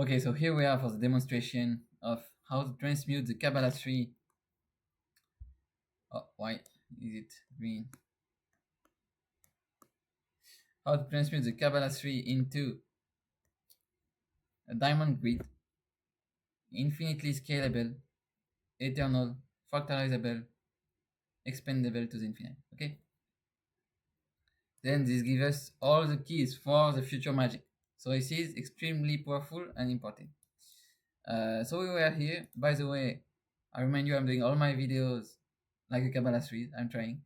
Okay, so here we are for the demonstration of how to transmute the Kabbalah tree. Oh, why is it green? How to transmute the Kabbalah tree into a diamond grid, infinitely scalable, eternal, factorizable, expandable to the infinite. Okay? Then this gives us all the keys for the future magic. So this is extremely powerful and important. So we were here. By the way, I remind you I'm doing all my videos like a Kabbalah tree. I'm trying.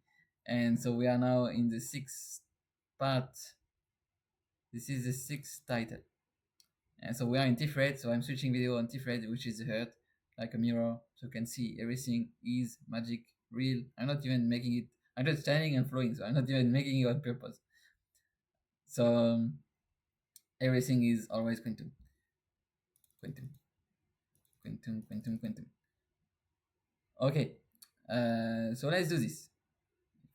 And so we are now in the sixth part. This is the sixth title. And so we are in Tiferet, so I'm switching video on Tiferet, which is the heart, like a mirror, so you can see everything is magic, real. I'm not even making it, I'm just standing and flowing, so I'm not even making it on purpose. So everything is always quantum. Quantum. Quantum, quantum, quantum. Okay, so let's do this.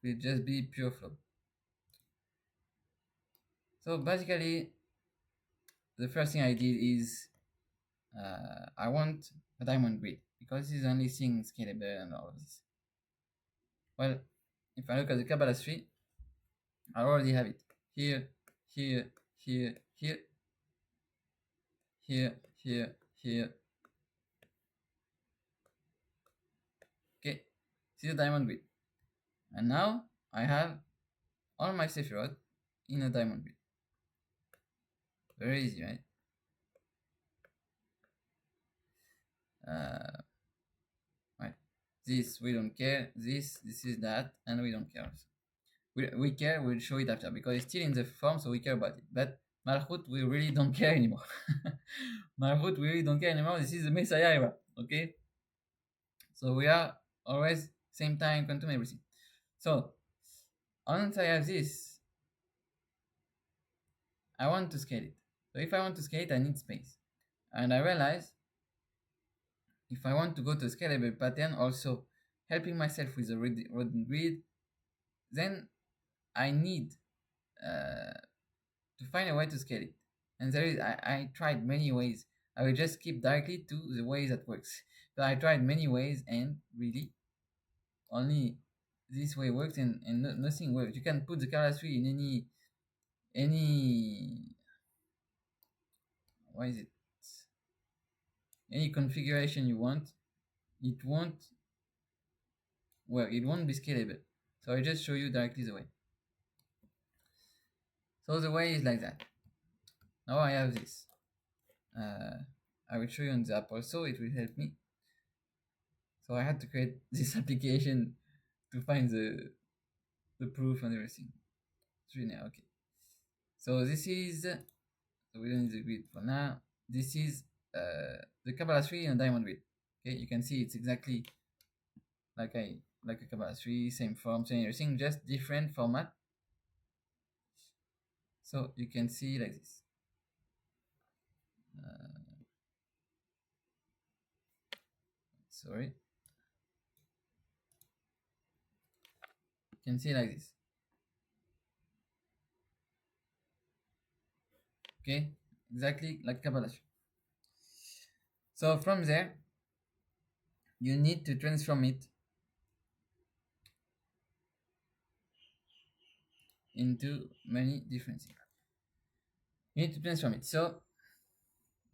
It will just be pure flow. So basically, the first thing I did is I want a diamond grid because this is the only thing scalable and all of this. Well, if I look at the Kabbalah tree, I already have it here, here, here, here, here, here, here. Okay, see the diamond grid, and now I have all my Sephiroth in a diamond grid. Very easy, right? Right. This we don't care. This is that, and we don't care also. We care. We'll show it after because it's still in the form, so we care about it. But Malchut, we really don't care anymore. Malchut, we really don't care anymore. This is the Messiah era. Okay. So we are always same time, quantum, everything. So once I have this, I want to scale it. So if I want to scale it, I need space. And I realize if I want to go to a scalable pattern, also helping myself with the rodent grid, then I need to find a way to scale it. And there is, I tried many ways. I will just skip directly to the ways that works. So I tried many ways and really only this way works and nothing works. You can put the Kabbalah tree in any why is it any configuration you want, it won't work, it won't be scalable. So I just show you directly the way. So the way is like that. Now I have this. I will show you on the app also, it will help me. So I had to create this application to find the proof and everything. It's really now okay. So this is so we don't need the grid for now. This is the Kabbalah tree and diamond grid. Okay, you can see it's exactly like a Kabbalah tree, same form, same everything, just different format. So you can see like this. Sorry. You can see like this. Okay, exactly like Kabbalah tree. So from there, you need to transform it into many different things. You need to transform it. So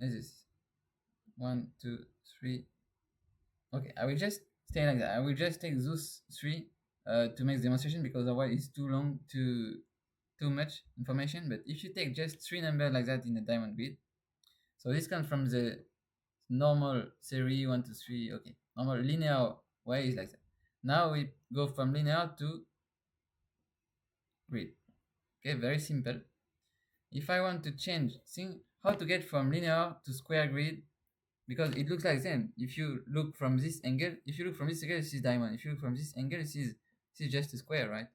this is 1, 2, 3. Okay, I will just stay like that. I will just take those 3 to make the demonstration because otherwise it's too long, too much information. But if you take just 3 numbers like that in a diamond grid, so this comes from the normal series 1 to 3. Okay, normal linear way is like that. Now we go from linear to grid. Okay, very simple. If I want to change thing, how to get from linear to square grid, because it looks like the same. If you look from this angle, if you look from this angle, this is diamond. If you look from this angle, this is just a square, right?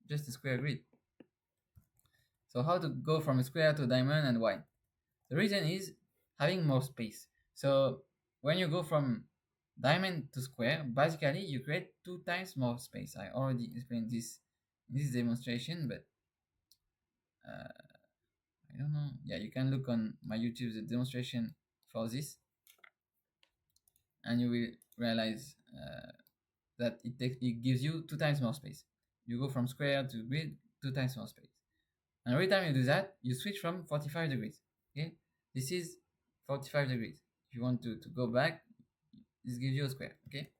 Just a square grid. So how to go from a square to a diamond and why? The reason is having more space. So when you go from diamond to square, basically you create 2 times more space. I already explained this in this demonstration, but I don't know. Yeah, you can look on my YouTube the demonstration for this, and you will realize that it gives you 2 times more space. You go from square to grid, 2 times more space. And every time you do that, you switch from 45 degrees. Okay, this is 45 degrees. If you want to go back, this gives you a square. Okay,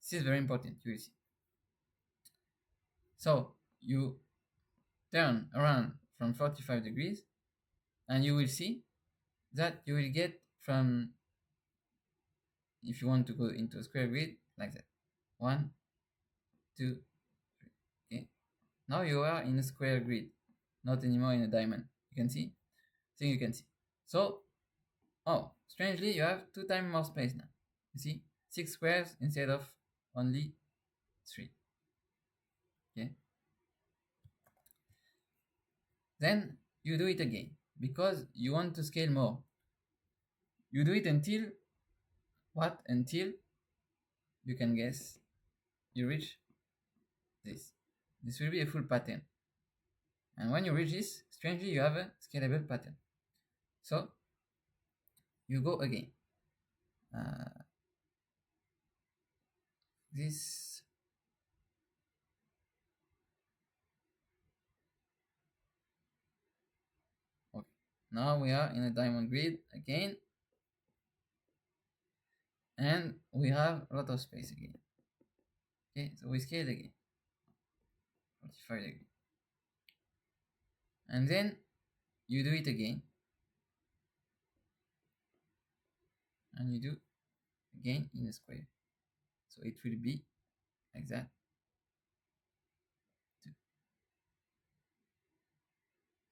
this is very important. You will see. So you turn around from 45 degrees, and you will see that you will get from, if you want to go into a square grid, like that. 1, 2, 3. Okay, now you are in a square grid, not anymore in a diamond. You can see? I think you can see. So, oh, strangely, you have 2 times more space now. You see? 6 squares instead of only 3. Okay. Then you do it again because you want to scale more. You do it until what? Until you can guess you reach this. This will be a full pattern. And when you reach this, strangely, you have a scalable pattern. So you go again. This okay. Now we are in a diamond grid again, and we have a lot of space again. Okay, so we scale again. 45 degrees. And then you do it again. And you do again in a square. So it will be like that.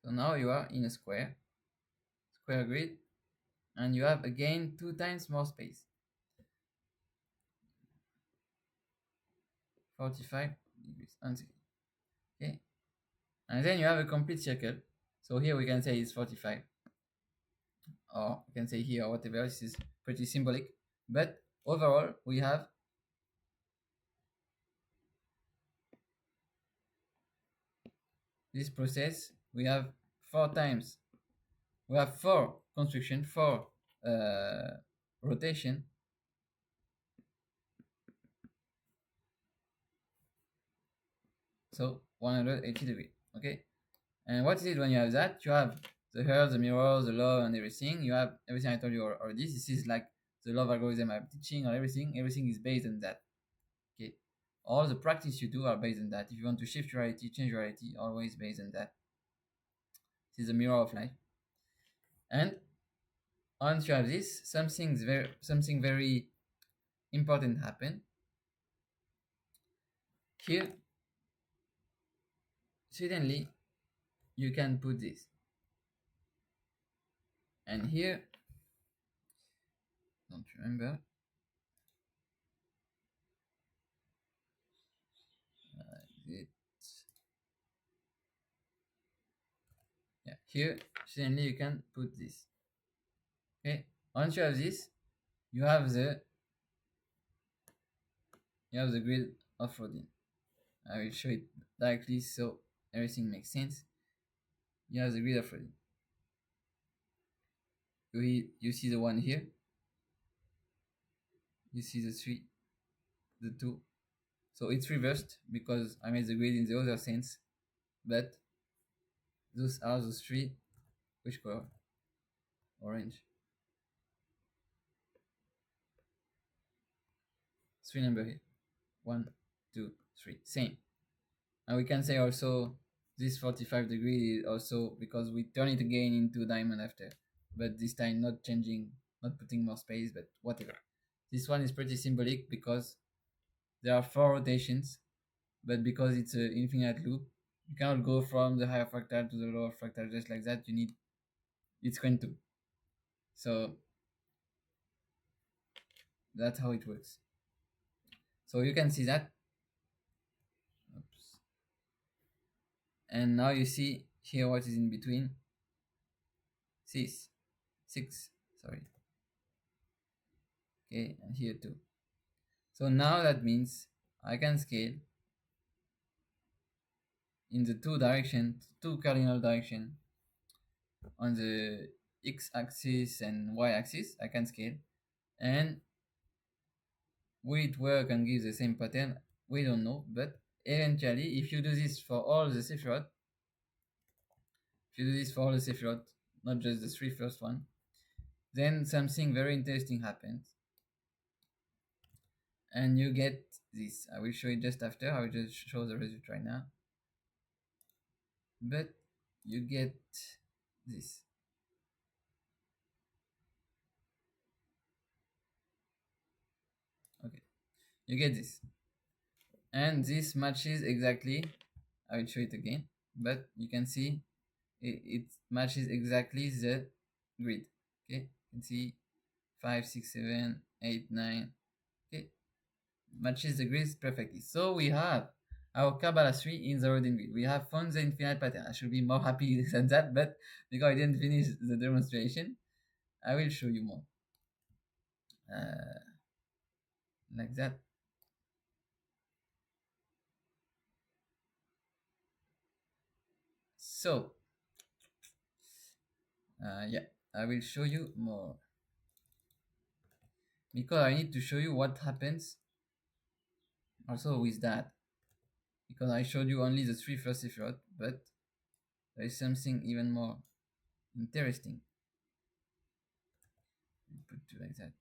So now you are in a square grid, and you have again 2 times more space. 45 degrees. Okay, and then you have a complete circle. So here we can say it's 45, or you can say here or whatever. This is pretty symbolic, but overall we have this process. We have 4 times. We have 4 construction, 4 rotation. So 180 degrees. Okay, and what is it when you have that? You have the earth, the mirror, the law, and everything. You have everything I told you already. This is like the love algorithm I'm teaching, or everything. Everything is based on that. Okay, all the practice you do are based on that. If you want to shift your reality, change your reality, always based on that. This is the mirror of life. And once you have this, something very important happen. Here, suddenly, you can put this. And here, don't remember. Yeah, here, suddenly you can put this. Okay, once you have this, you have the grid of Rodin. I will show it directly so everything makes sense. You have the grid of Rodin. You see the 1 here. You see the 3, the 2. So it's reversed because I made the grid in the other sense. But those are those 3. Which color? Orange. 3 number here. 1, 2, 3. Same. And we can say also this 45 degree also because we turn it again into diamond after, but this time not changing, not putting more space, but whatever. This one is pretty symbolic because there are 4 rotations, but because it's an infinite loop, you cannot go from the higher fractal to the lower fractal just like that. You need, it's going to. So that's how it works. So you can see that. Oops. And now you see here what is in between. 6, sorry. Okay, and here too. So now that means I can scale in the 2 cardinal direction on the x-axis and y-axis. I can scale, and will it work and give the same pattern? We don't know, but eventually, if you do this for all the Sephirot, if you do this for all the Sephirot, not just the three first one, then something very interesting happens, and you get this. I will show it just after. I will just show the result right now, but you get this. Okay, you get this, and this matches exactly. I will show it again, but you can see it matches exactly the grid. Okay, you can see 5, 6, 7, 8, 9. Okay, matches the grids perfectly. So we have our Kabbalah 3 in the rodent grid. We have found the infinite pattern. I should be more happy than that, but because I didn't finish the demonstration, I will show you more. Like that. So, yeah, I will show you more. Because I need to show you what happens also with that. Because I showed you only the three first Sephirot, but there is something even more interesting. Put it like that.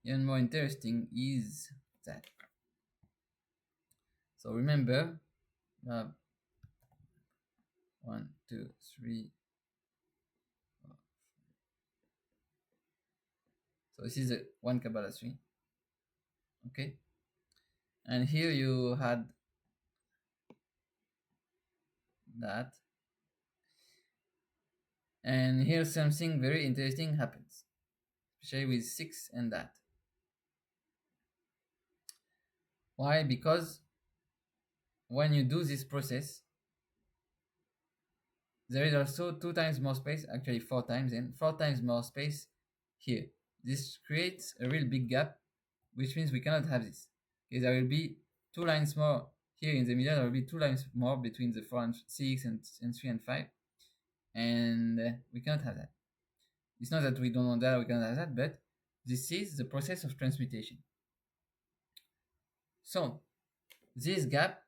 Even more interesting is that. So remember, 1, 2, 3, 4. So this is a one Kabbalah 3. Okay, and here you had that, and here something very interesting happens, especially with 6 and that. Why? Because when you do this process, there is also 2 times more space, actually 4 times, and 4 times more space here. This creates a real big gap, which means we cannot have this. Okay, there will be 2 lines more here in the middle. There will be 2 lines more between the 4 and 6 and 3 and 5, and we cannot have that. It's not that we don't want that, we cannot have that, but this is the process of transmutation. So this gap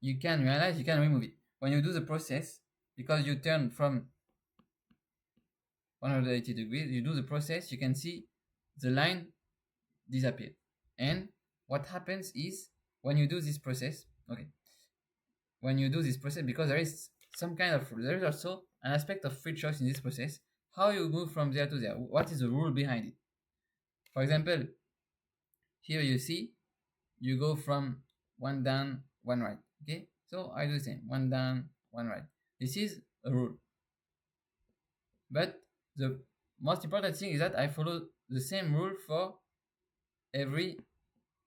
you can realize, you can remove it when you do the process, because you turn from 180 degrees, you do the process, you can see the line disappear. And what happens is, when you do this process, okay, when you do this process, because there is some kind of, there is also an aspect of free choice in this process, how you move from there to there, what is the rule behind it. For example, here you see, you go from 1 down, 1 right. Okay, so I do the same, 1 down, 1 right. This is a rule. But the most important thing is that I follow the same rule for every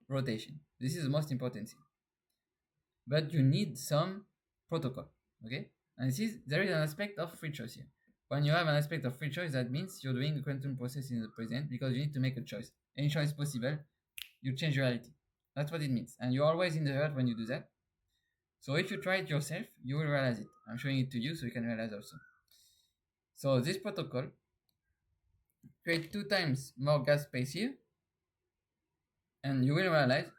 rotation. This is the most important thing. But you need some protocol. Okay, and there is an aspect of free choice here. When you have an aspect of free choice, that means you're doing a quantum process in the present, because you need to make a choice. Any choice possible, you change reality. That's what it means. And you're always in the hurt when you do that. So if you try it yourself, you will realize it. I'm showing it to you so you can realize also. So this protocol creates 2 times more gas space here, and you will realize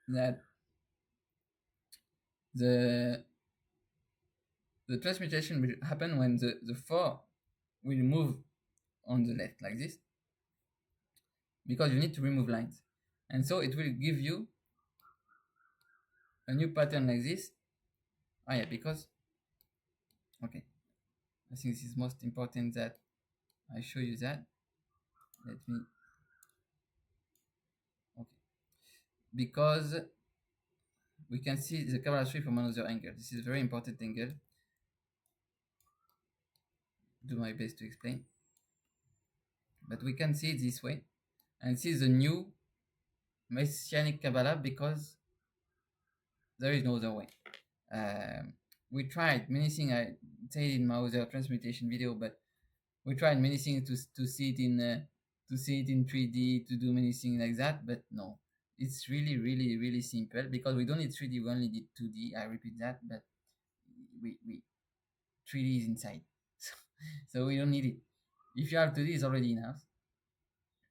that the transmutation will happen when the 4 will move on the left like this, because you need to remove lines, and so it will give you a new pattern like this. Yeah, because, okay, I think this is most important that I show you that. Let me, okay, because we can see the Kabbalah 3 from another angle. This is a very important angle. Do my best to explain, but we can see it this way, and this is the new Messianic Kabbalah, because there is no other way. We tried many things. I said in my other transmutation video, but we tried many things to see it in 3D, to do many things like that, but no, it's really, really, really simple because we don't need 3D, we only need 2D. I repeat that, but we 3D is inside. So we don't need it. If you have 2D, it's already enough.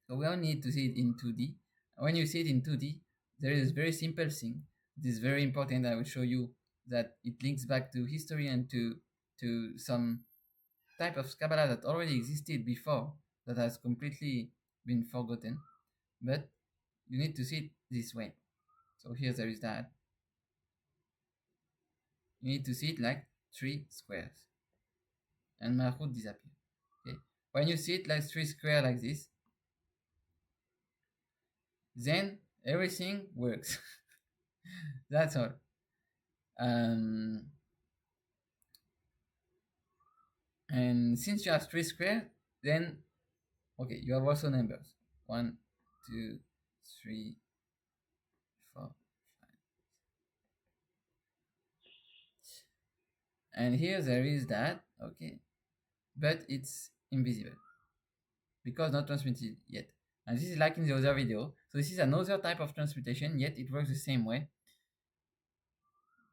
So we only need to see it in 2D. When you see it in 2D, there is a very simple thing. It is very important. I will show you that it links back to history and to some type of Kabbalah that already existed before that has completely been forgotten. But you need to see it this way. So here there is that. You need to see it like 3 squares. And Malchut disappear. Okay. When you see it like 3 squares like this, then everything works. That's all. And since you have 3 squares, then okay, you have also numbers 1, 2, 3, 4, 5. And here there is that, okay, but it's invisible because not transmitted yet. And this is like in the other video. So this is another type of transmutation, yet it works the same way.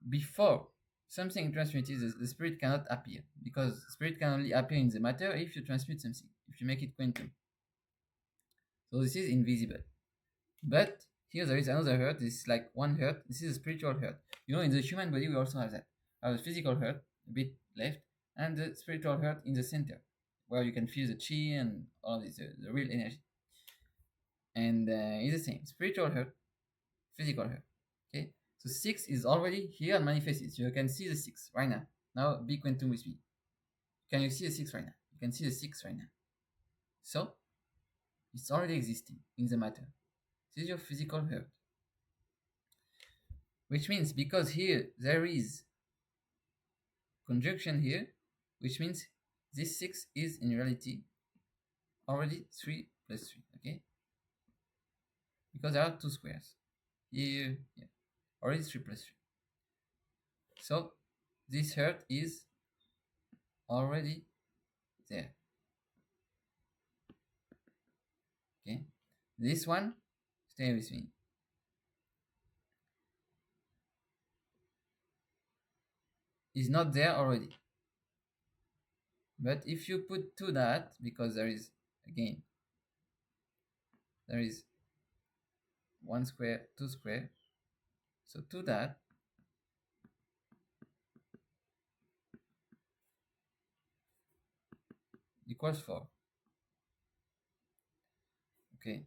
Before something transmitted, the spirit cannot appear because spirit can only appear in the matter if you transmute something, if you make it quantum. So this is invisible. But here there is another heart. This is like 1 heart. This is a spiritual heart. You know, in the human body we also have that. I have a physical heart, a bit left, and the spiritual heart in the center, where you can feel the chi and all this, the real energy. And it's the same. Spiritual heart, physical heart. Okay. So 6 is already here and manifested. So you can see the 6 right now. Now be quantum with me. Can you see the 6 right now? You can see the 6 right now. So it's already existing in the matter. This is your physical heart. Which means because here there is conjunction here, which means this 6 is in reality already 3 plus 3, okay? Because there are 2 squares. Here, yeah, already 3 plus 3. So this heart is already there. Okay, this one, stay with me. Is not there already. But if you put to that, because there is, again, there is 1 square, 2 square. So to that, equals 4. Okay,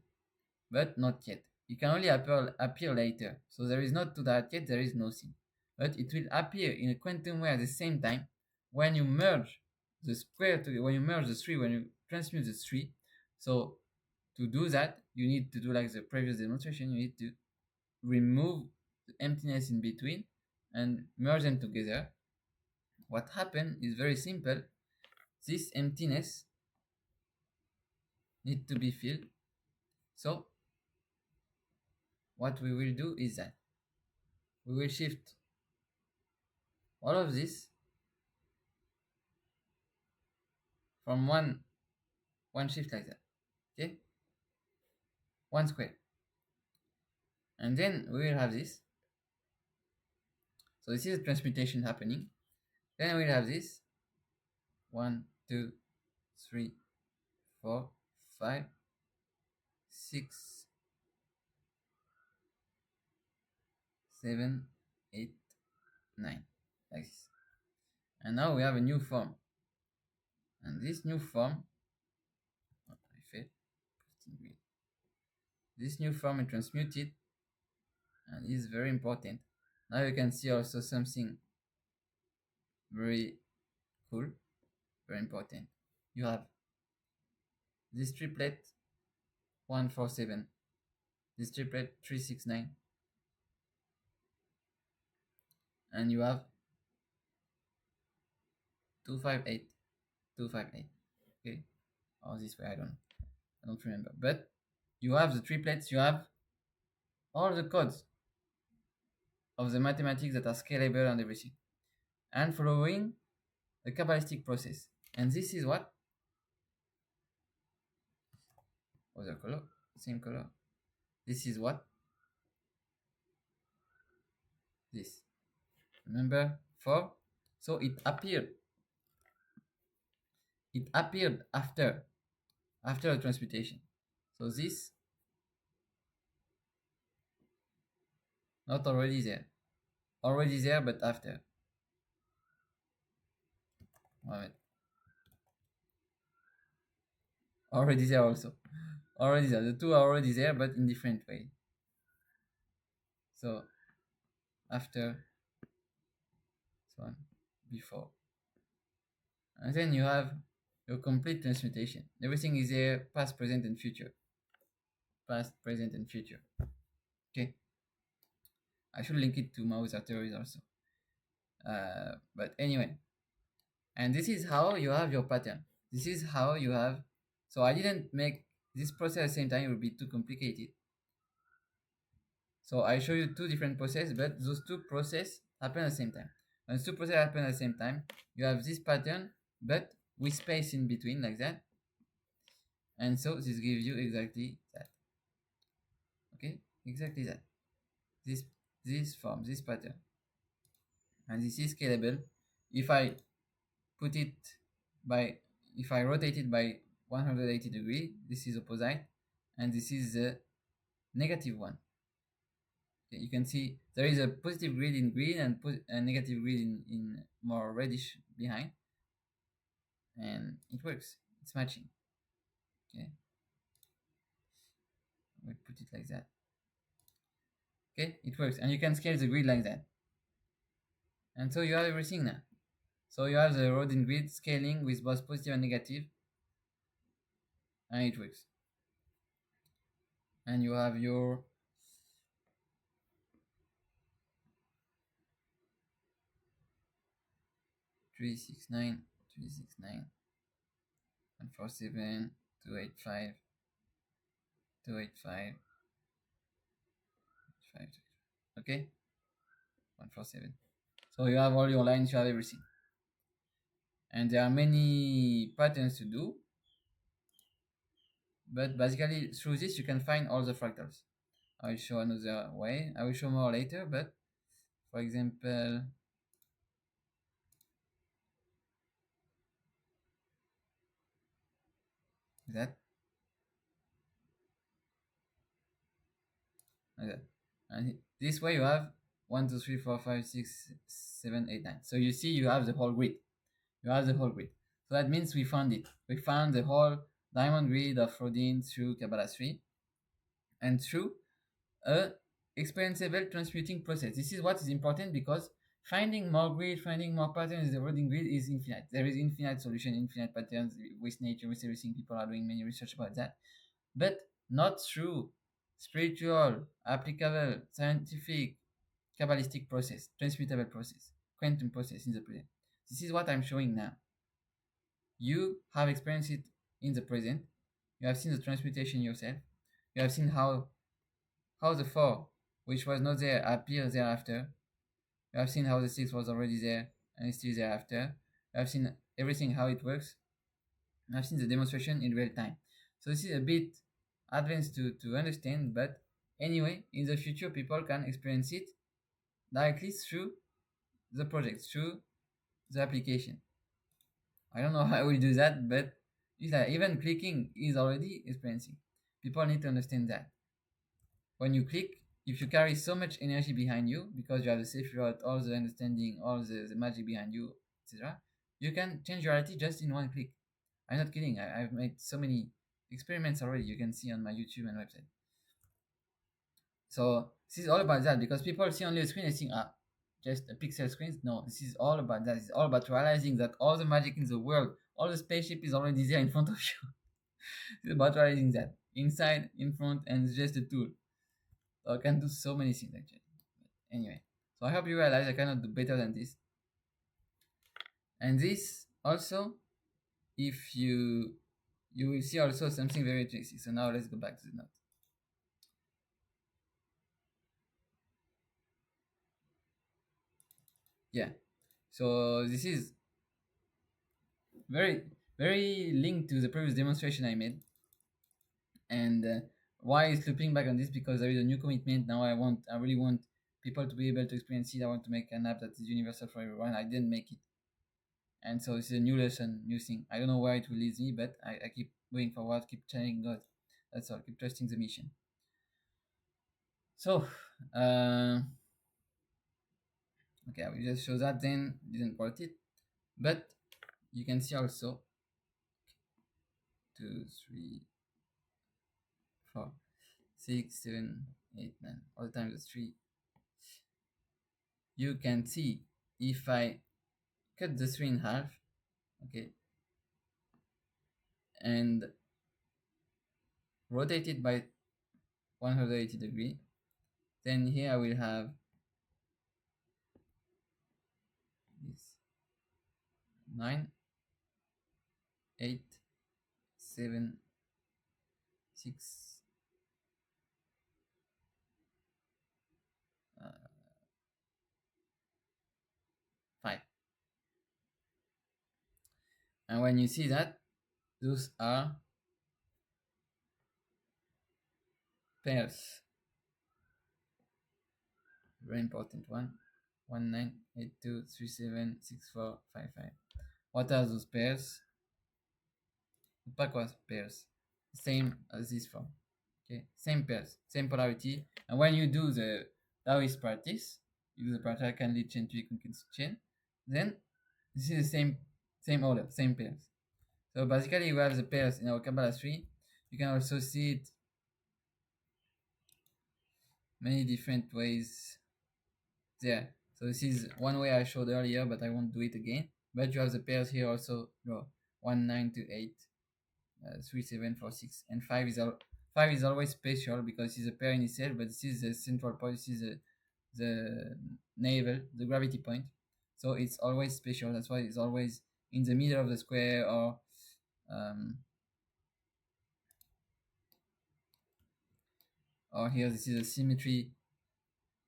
but not yet. It can only appear later. So there is not to that yet, there is nothing. But it will appear in a quantum way at the same time when you merge the square together, when you merge the 3, when you transmute the 3. So to do that, you need to do like the previous demonstration, you need to remove the emptiness in between and merge them together. What happened is very simple. This emptiness needs to be filled. So what we will do is that we will shift all of this from one shift like that, okay, 1 square, and then we will have this. So this is a transmutation happening. Then we'll have this 1, 2, 3, 4, 5, 6, 7, 8, 9, like this. And now we have a new form. And this new form, this new form is transmuted and is very important. Now you can see also something very cool, very important. You have this triplet 147, this triplet 369, and you have 258, 258. Okay, or this way, I don't remember. But you have the triplets, you have all the codes of the mathematics that are scalable and everything, and following a Kabbalistic process. And this is what? Other color, same color. This is what? this. Remember 4? So it appeared after the transmutation. So this not already there, but after. Wait, already there also, already there. The two are already there, but in different way. So after, so on, before, and then you have your complete transmutation. Everything is there, past, present, and future. Past, present, and future. Okay. I should link it to Mao's theories also. But anyway, and this is how you have your pattern. This is how you have. So I didn't make this process at the same time, it would be too complicated. So I show you two different processes, but those two processes happen at the same time. When two processes happen at the same time, you have this pattern, but with space in between, like that. And so this gives you exactly that. Okay, exactly that. This form, this pattern, and this is scalable. If I put it by, if I rotate it by 180 degree, this is opposite, and this is the negative one. Okay, you can see there is a positive grid in green and a negative grid in more reddish behind, and it works. It's matching. Okay, we put it like that. Okay, it works, and you can scale the grid like that. And so you have everything now. So you have the rodent grid scaling with both positive and negative, and it works. And you have your 369, 369, 147, 285, 285, 5. Okay, 147. So you have all your lines, you have everything. And there are many patterns to do, but basically through this you can find all the fractals. I will show another way. I will show more later, but for example, that, like that. And this way you have 1, 2, 3, 4, 5, 6, 7, 8, 9. So you see you have the whole grid. You have the whole grid. So that means we found it. We found the whole diamond grid of Rodin through Kabbalah 3 and through a experienceable transmuting process. This is what is important, because finding more grid, finding more patterns in the Rodin grid is infinite. There is infinite solution, infinite patterns with nature, with everything. People are doing many research about that, but not through spiritual, applicable, scientific, Kabbalistic process, transmutable process, quantum process in the present. This is what I'm showing now. You have experienced it in the present. You have seen the transmutation yourself. You have seen how the 4, which was not there, appears thereafter. You have seen how the 6 was already there and is still thereafter. You have seen everything, how it works. You have seen the demonstration in real time. So this is a bit advanced to understand, but anyway, in the future, people can experience it directly through the project, through the application. I don't know how we do that, but it's like even clicking is already experiencing. People need to understand that. When you click, if you carry so much energy behind you, because you have the safe route, all the understanding, all the magic behind you, etc., you can change reality just in one click. I'm not kidding. I've made so many experiments already. You can see on my YouTube and website. So this is all about that, because people see only a screen and think, just a pixel screen. No, this is all about that. It's all about realizing that all the magic in the world, all the spaceship is already there in front of you. It's about realizing that inside, in front, and it's just a tool. So I can do so many things actually. But anyway, so I hope you realize I cannot do better than this. And this also, if you will see also something very interesting. So now let's go back to the note. Yeah. So this is very linked to the previous demonstration I made. And why is looping back on this? Because there is a new commitment now. I really want people to be able to experience it. I want to make an app that is universal for everyone. I didn't make it, and so it's a new lesson, new thing. I don't know where it will lead me, but I keep going forward, keep chanting God. That's all. Keep trusting the mission. So, okay, I will just show that. Then didn't port it, but you can see also 2, 3, 4, 6, 7, 8, 9. All the time the 3. You can see if I cut the 3 in half, okay, and rotate it by 180 degree, then here I will have this 9, 8, 7, 6, 5. And when you see that, those are pairs. Very important one. 1, 9, 8, 2, 3, 7, 6, 4, 5, 5. What are those pairs? The backward pairs. Same as this form. Okay, same pairs, same polarity. And when you do the Taoist practice, you do the patriarchal lead chain to chain, then this is the same order, same pairs. So basically we have the pairs in our Kabbalah tree. You can also see it many different ways there. So this is one way I showed earlier, but I won't do it again. But you have the pairs here also. 1, 9 to 8, 3, 7, 4, 6, and 5 is 5 is always special because it's a pair in itself, but this is the central point. This is the navel, the gravity point. So it's always special. That's why it's always in the middle of the square, or here this is a symmetry,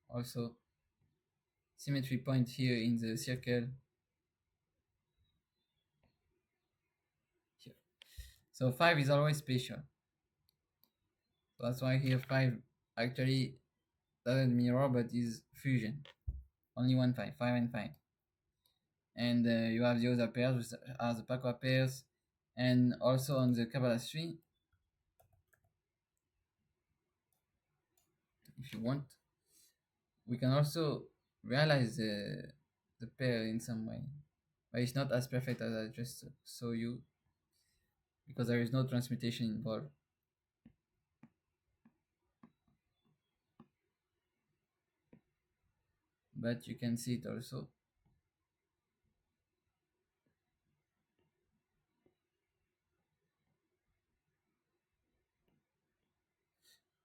also symmetry point here in the circle here. So 5 is always special. So that's why here 5 actually doesn't mirror but is fusion. Only one 5 and 5. And you have the other pairs, which are the backward pairs. And also on the Kabbalah tree, if you want, we can also realize the pair in some way, but it's not as perfect as I just saw you because there is no transmutation involved. But you can see it also.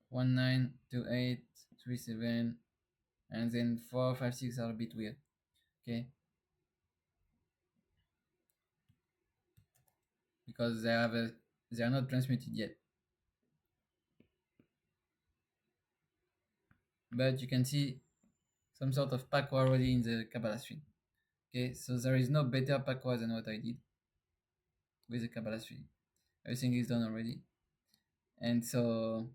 One, 9, 2, 8, 3, 7, and then 4, 5, 6 are a bit weird. Okay, because they are not transmuted yet. But you can see some sort of pack already in the Kabbalah tree. Okay, so there is no better packwa than what I did with the Kabbalah tree. Everything is done already. And so,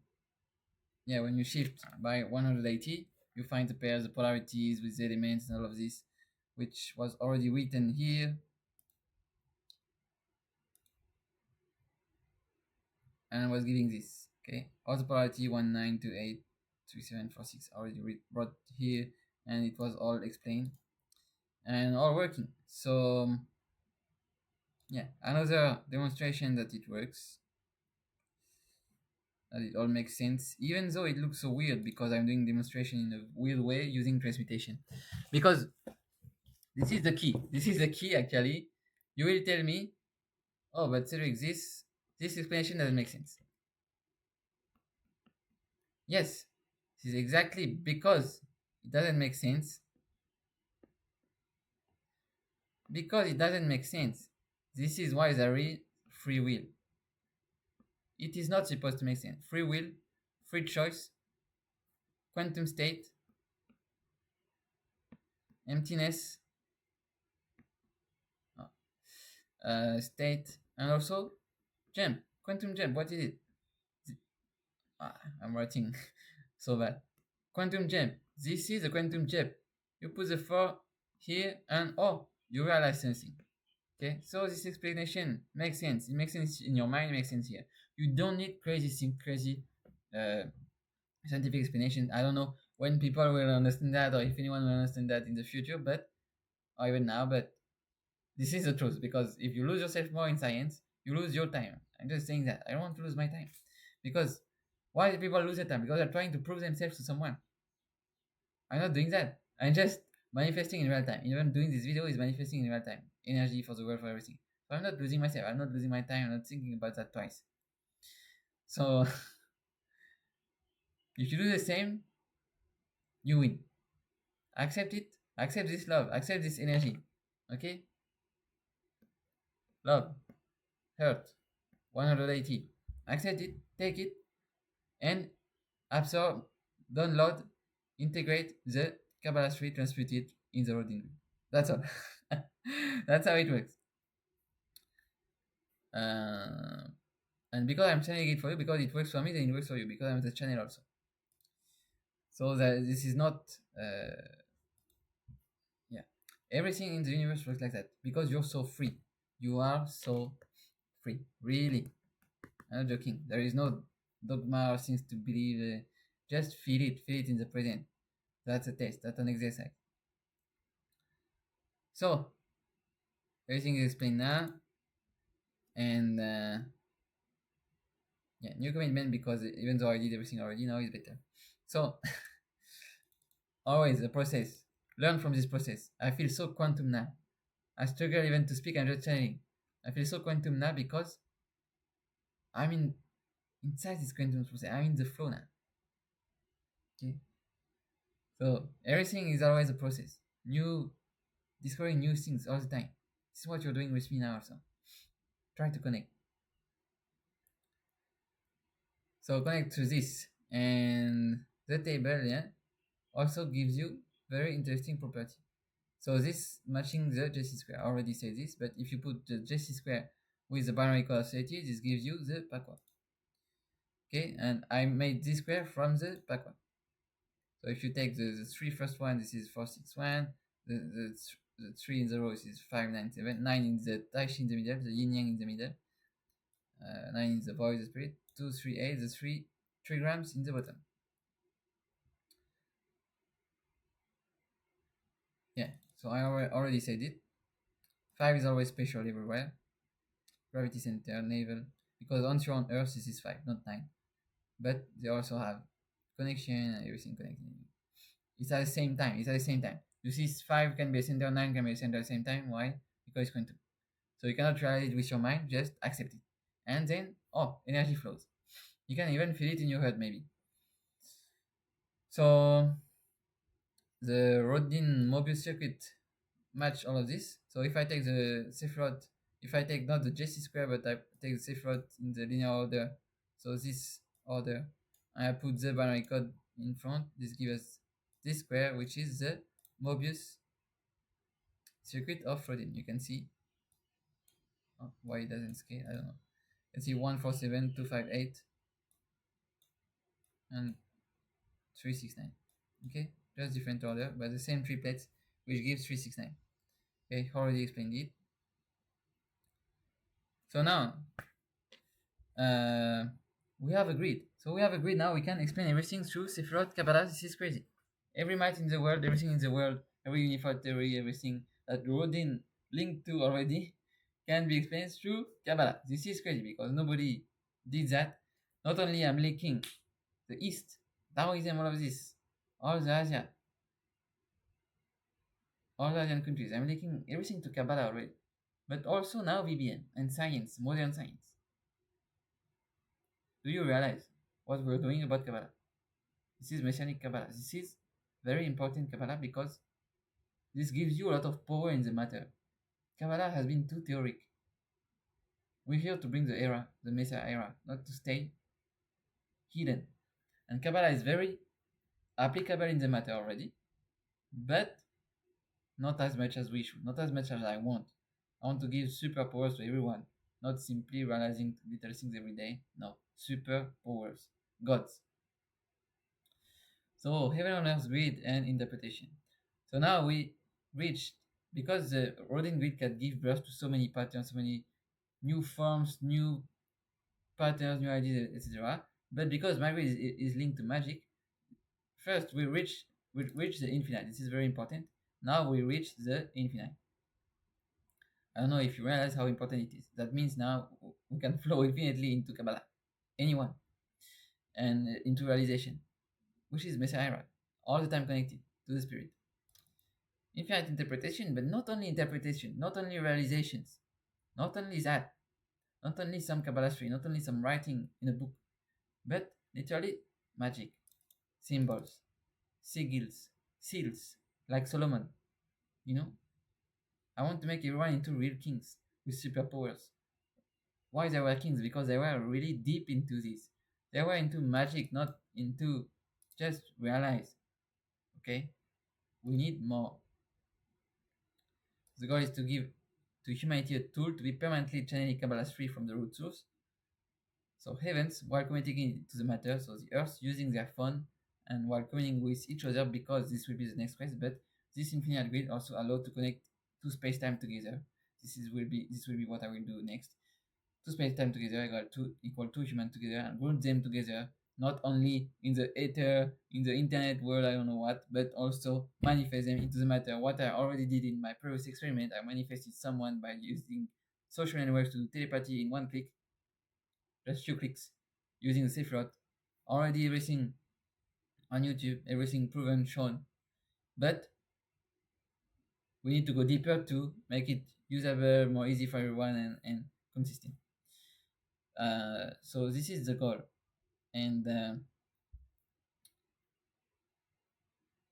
yeah, when you shift by 180, you find the pairs, the polarities with the elements and all of this, which was already written here. And I was giving this, okay? All the polarity 1, 9, 2, 8, 3, 7, 4, 6 already brought here, and it was all explained and all working. So, yeah, another demonstration that it works, that it all makes sense, even though it looks so weird because I'm doing demonstration in a weird way using transmutation. Because this is the key. This is the key actually. You will tell me, oh, but Cedric, this explanation doesn't make sense. Yes, this is exactly because it doesn't make sense. Because it doesn't make sense. This is why there is free will. It is not supposed to make sense. Free will, free choice, quantum state, emptiness, state, and also gem, quantum gem. What is it? I'm writing so bad. Quantum gem. This is a quantum chip. You put the 4 here and oh, you realize something. Okay, so this explanation makes sense. It makes sense in your mind, it makes sense here. You don't need crazy uh, scientific explanation. I don't know when people will understand that or if anyone will understand that in the future, but or even now, but this is the truth because if you lose yourself more in science, you lose your time. I'm just saying that. I don't want to lose my time. Because why do people lose their time? Because they're trying to prove themselves to someone. I'm not doing that. I'm just manifesting in real time. Even doing this video is manifesting in real time. Energy for the world, for everything. So I'm not losing myself. I'm not losing my time. I'm not thinking about that twice. So if you do the same, you win. Accept it. Accept this love. Accept this energy. Okay? Love. Hurt. 180. Accept it. Take it. And absorb, download, integrate the Kabbalah tree, transmute it in the routine. That's all. That's how it works. And because I'm channeling it for you, because it works for me, then it works for you, because I'm the channel also. So that this is not, yeah, everything in the universe works like that because you're so free. You are so free, really. I'm not joking. There is no dogma or things to believe. Just feel it in the present. That's a test. That's an exercise. So everything is explained now, and yeah, new commitment because even though I did everything already, now it's better. So always the process. Learn from this process. I feel so quantum now. I struggle even to speak. I'm just channeling. I feel so quantum now because I'm inside this quantum process. I'm in the flow now. Okay. So everything is always a process. New discovering new things all the time. This is what you're doing with me now also. Try to connect. So connect to this and the table, yeah, also gives you very interesting property. So this matching the JC square. I already said this, but if you put the JC square with the binary code of 30, this gives you the backward. Okay, and I made this square from the backward. So if you take the three first one, this is 461. The 3 in the row is 597. 9 in the Taishi in the middle, the yin yang in the middle. 9 in the void, the spirit. 2, 3, 8, the 3 grams in the bottom. Yeah, so I already said it. 5 is always special everywhere. Gravity center, navel. Because once you're on Earth, this is 5, not 9. But they also have connection and everything connected. It's at the same time. It's at the same time. You see, 5 can be a center, 9 can be a center at the same time. Why? Because it's quantum. So you cannot realize it with your mind, just accept it. And then, oh, energy flows. You can even feel it in your head, maybe. So the Rodin Mobius circuit match all of this. So if I take the Sephiroth, if I take not the JC square, but I take the Sephiroth in the linear order, so this order, I put the binary code in front, this gives us this square, which is the Mobius circuit of Rodin. You can see why it doesn't scale, I don't know. You can see 147, 258, and 369. Okay, just different order, but the same triplets, which gives 369. Okay, already explained it. So now we have agreed. So we have agreed now we can explain everything through Sephiroth Kabbalah. This is crazy. Every might in the world, everything in the world, every unified theory, everything that Rodin linked to already can be explained through Kabbalah. This is crazy because nobody did that. Not only I'm linking the East, Taoism, all of this, all the Asia, all the Asian countries. I'm linking everything to Kabbalah already. But also now VBN and science, modern science. Do you realize what we're doing about Kabbalah? This is Messianic Kabbalah. This is very important Kabbalah because this gives you a lot of power in the matter. Kabbalah has been too theoric. We're here to bring the era, the Messiah era, not to stay hidden. And Kabbalah is very applicable in the matter already, but not as much as we should, not as much as I want. I want to give superpowers to everyone, not simply realizing little things every day. No, superpowers, gods. So heaven on earth grid and interpretation. So now we reached, because the Rodin grid can give birth to so many patterns, so many new forms, new patterns, new ideas, etc. But because my grid is linked to magic, first we reach the infinite. This is very important. Now we reach the infinite. I don't know if you realize how important it is. That means now we can flow infinitely into Kabbalah, anyone, and into realization, which is Messiah, all the time connected to the spirit. Infinite interpretation, but not only interpretation, not only realizations, not only that, not only some Kabbalah tree, not only some writing in a book, but literally magic, symbols, sigils, seals, like Solomon. You know, I want to make everyone into real kings with superpowers. Why they were kings? Because they were really deep into this. They were into magic, not into just realize. Okay, we need more. The goal is to give to humanity a tool to be permanently channeling Kabbalah free from the root source. So heavens, while communicating to the matter, so the earth using their phone and while communicating with each other, because this will be the next phase, but this infinite grid also allowed to connect two space-time together. This will be what I will do next. Two space-time together equal two human together and group them together, not only in the ether, in the internet world, I don't know what, but also manifest them into the matter. What I already did in my previous experiment, I manifested someone by using social networks to do telepathy in one click, just few clicks, using the safe route. Already everything on YouTube, everything proven, shown. But we need to go deeper to make it usable, more easy for everyone, and consistent. So this is the goal. And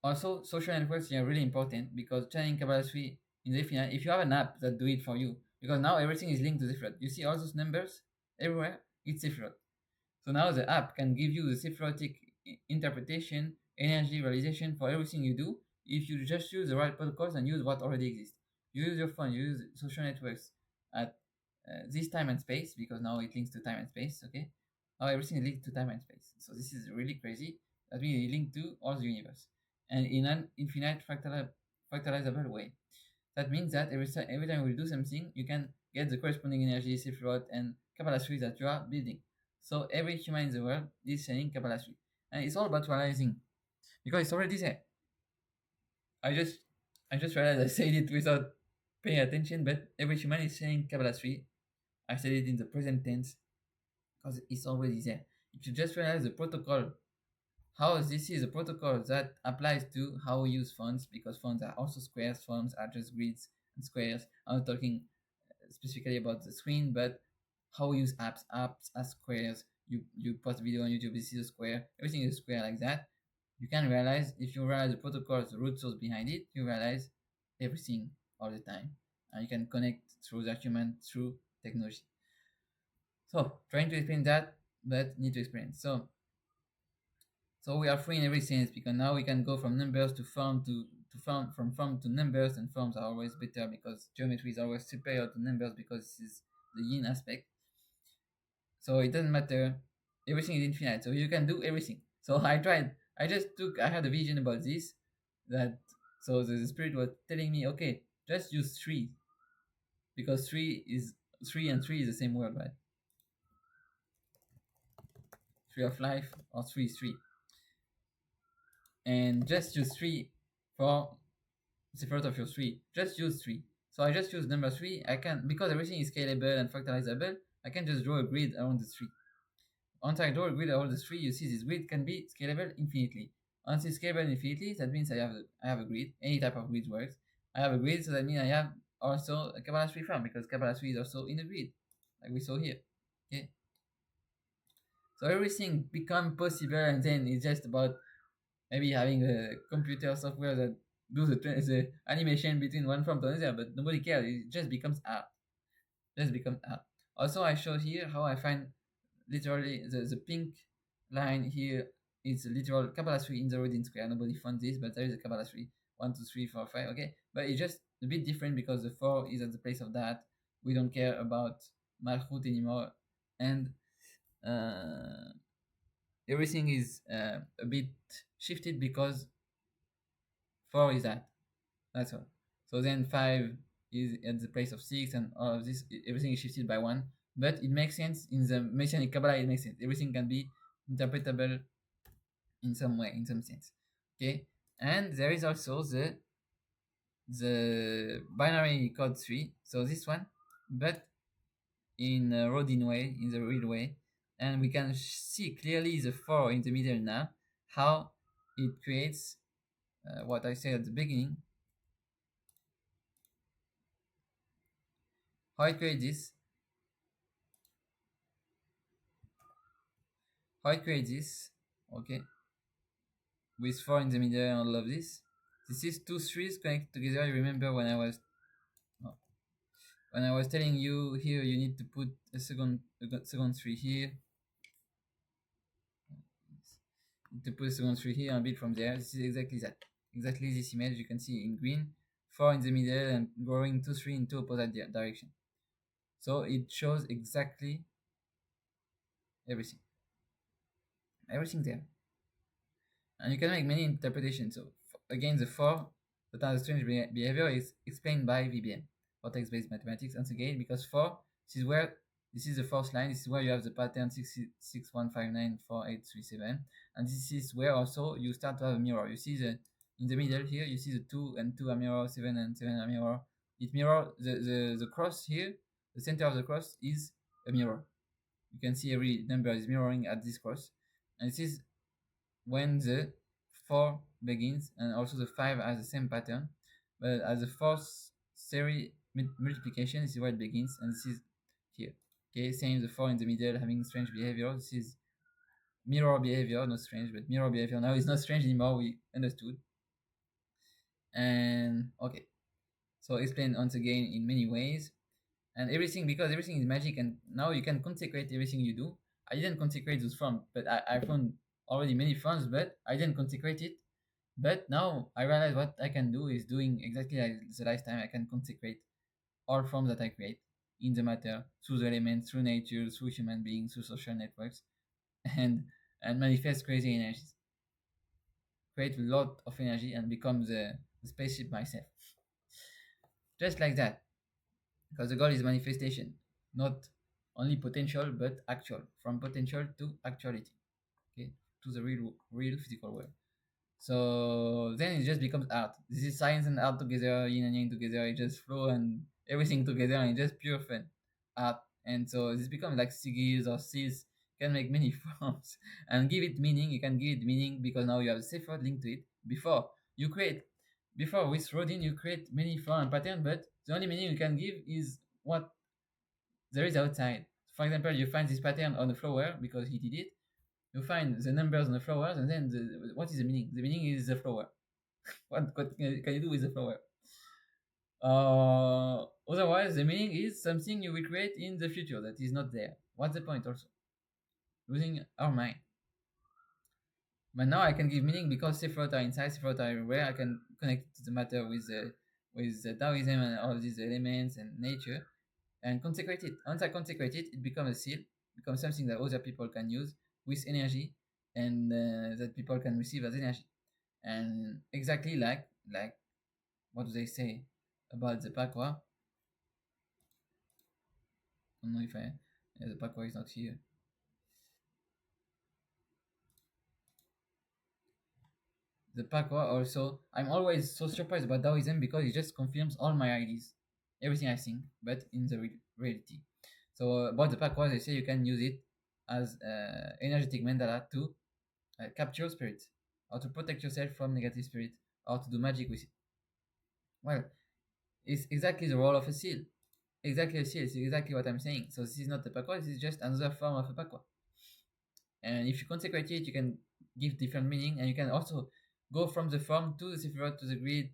also, social networks are really important because channeling Kabbalah in the infinite, if you have an app that do it for you, because now everything is linked to Sifrot. You see all those numbers everywhere, it's Sifrot. So now the app can give you the Sifrotic interpretation, energy realization for everything you do if you just use the right protocols and use what already exists. You use your phone, you use social networks at this time and space, because now it links to time and space, okay? Now everything is linked to time and space. So this is really crazy. That means it linked to all the universe and in an infinite fractalizable way. That means that every time we do something, you can get the corresponding energy, Sifrot, and Kabbalah tree that you are building. So every human in the world is saying Kabbalah tree. And it's all about realizing, because it's already there. I just I just realized I said it without paying attention, but every human is saying Kabbalah tree. I said it in the present tense because it's already there. If you just realize the protocol, how this is a protocol that applies to how we use fonts, because fonts are also squares, fonts are just grids and squares. I'm not talking specifically about the screen, but how we use apps as squares. You post video on YouTube, this is a square, everything is a square like that. You can realize, if you realize the protocols, the root source behind it, you realize everything all the time, and you can connect through the human through technology. So trying to explain that, but need to explain. So we are free in every sense, because now we can go from numbers to form to form, from form to numbers, and forms are always better because geometry is always superior to numbers because this is the yin aspect. So it doesn't matter. Everything is infinite, so you can do everything. So I tried. I had a vision about this, that so the spirit was telling me, okay, just use three, because three and three is the same word, right? Tree of life, or three, and just use three for the first of your three. Just use three. So I just use number three. I can, because everything is scalable and fractalizable, I can just draw a grid around the three. Once I draw a grid around the three, you see this grid can be scalable infinitely. Once it's scalable infinitely, that means I have a grid. Any type of grid works. I have a grid, so that means I have also a Kabbalah tree form, because Kabbalah tree is also in a grid, like we saw here. Okay. So everything become possible, and then it's just about maybe having a computer software that do the animation between one form to another, but nobody cares. It just becomes art. Just becomes art. Also, I show here how I find literally the pink line here is a literal Kabbalah tree in the Rodin square. Nobody found this, but there is a Kabbalah tree. 1, 2, 3, 4, 5. Okay, but it's just a bit different because the 4 is at the place of that. We don't care about Malchut anymore, and everything is a bit shifted because 4 is that. That's all. So then 5 is at the place of 6, and all of this, everything is shifted by 1. But it makes sense in the Messianic Kabbalah, it makes sense. Everything can be interpretable in some way, in some sense. Okay? And there is also the binary code 3, so this one, but in a Rodin way, in the real way. And we can see clearly the 4 in the middle now, how it creates what I said at the beginning, how it creates this, okay, with 4 in the middle and all of this. This is two threes connected together. You remember oh, when I was telling you here you need to put a second 3 here, to put a second 3 here and build from there. This is exactly that. Exactly this image you can see in green, 4 in the middle and growing 2 3 in two opposite direction. So it shows exactly everything. Everything there. And you can make many interpretations. So again, the 4 that has strange behavior is explained by VBM, vortex-based mathematics. Once again, because 4, this is the fourth line. This is where you have the pattern 661594837, and this is where also you start to have a mirror. You see in the middle here, you see the 2 and 2 are mirror, 7 and 7 are mirror. It mirror the cross here. The center of the cross is a mirror. You can see every number is mirroring at this cross, and this is when the 4 begins, and also the 5 has the same pattern, but as the fourth series multiplication, this is where it begins, and this is here. Okay, same, the 4 in the middle having strange behavior. This is mirror behavior, not strange, but mirror behavior. Now it's not strange anymore, we understood. And okay, so explain once again in many ways, and everything, because everything is magic, and now you can consecrate everything you do. I didn't consecrate those forms, but I found already many forms, but I didn't consecrate it. But now I realize what I can do is doing exactly like the last time. I can consecrate all forms that I create in the matter, through the elements, through nature, through human beings, through social networks, and manifest crazy energies. Create a lot of energy and become the spaceship myself. Just like that. Because the goal is manifestation, not only potential but actual, from potential to actuality, okay, to the real physical world. So then it just becomes art. This is science and art together, yin and yang together. It just flow and everything together, and it's just pure fun, art. And so this becomes like sigils or seals. Can make many forms and give it meaning. You can give it meaning because now you have a safe word linked to it. Before with Rodin, you create many form and pattern, but the only meaning you can give is what there is outside. For example, you find this pattern on the flower because he did it. You find the numbers on the flowers, and then what is the meaning? The meaning is the flower. what can you do with the flower? Otherwise, the meaning is something you will create in the future that is not there. What's the point also? Losing our mind. But now I can give meaning because Sephiroth are inside, Sephiroth are everywhere. I can connect to the matter with the Taoism and all these elements and nature, and consecrate it. Once I consecrate it, it becomes a seal, becomes something that other people can use with energy, and that people can receive as energy. And exactly like what do they say about the Pakwa? I don't know if the Pakwa is not here. The Pakwa also, I'm always so surprised about Taoism because it just confirms all my ideas, everything I think, but in the reality. So about the Pakwa, they say you can use it as energetic mandala to capture spirits, or to protect yourself from negative spirit, or to do magic with it. Well, it's exactly the role of a seal. Exactly a seal. It's exactly what I'm saying. So this is not a Pakwa, this is just another form of a Pakwa. And if you consecrate it, you can give different meaning, and you can also go from the form to the Sephiroth to the grid.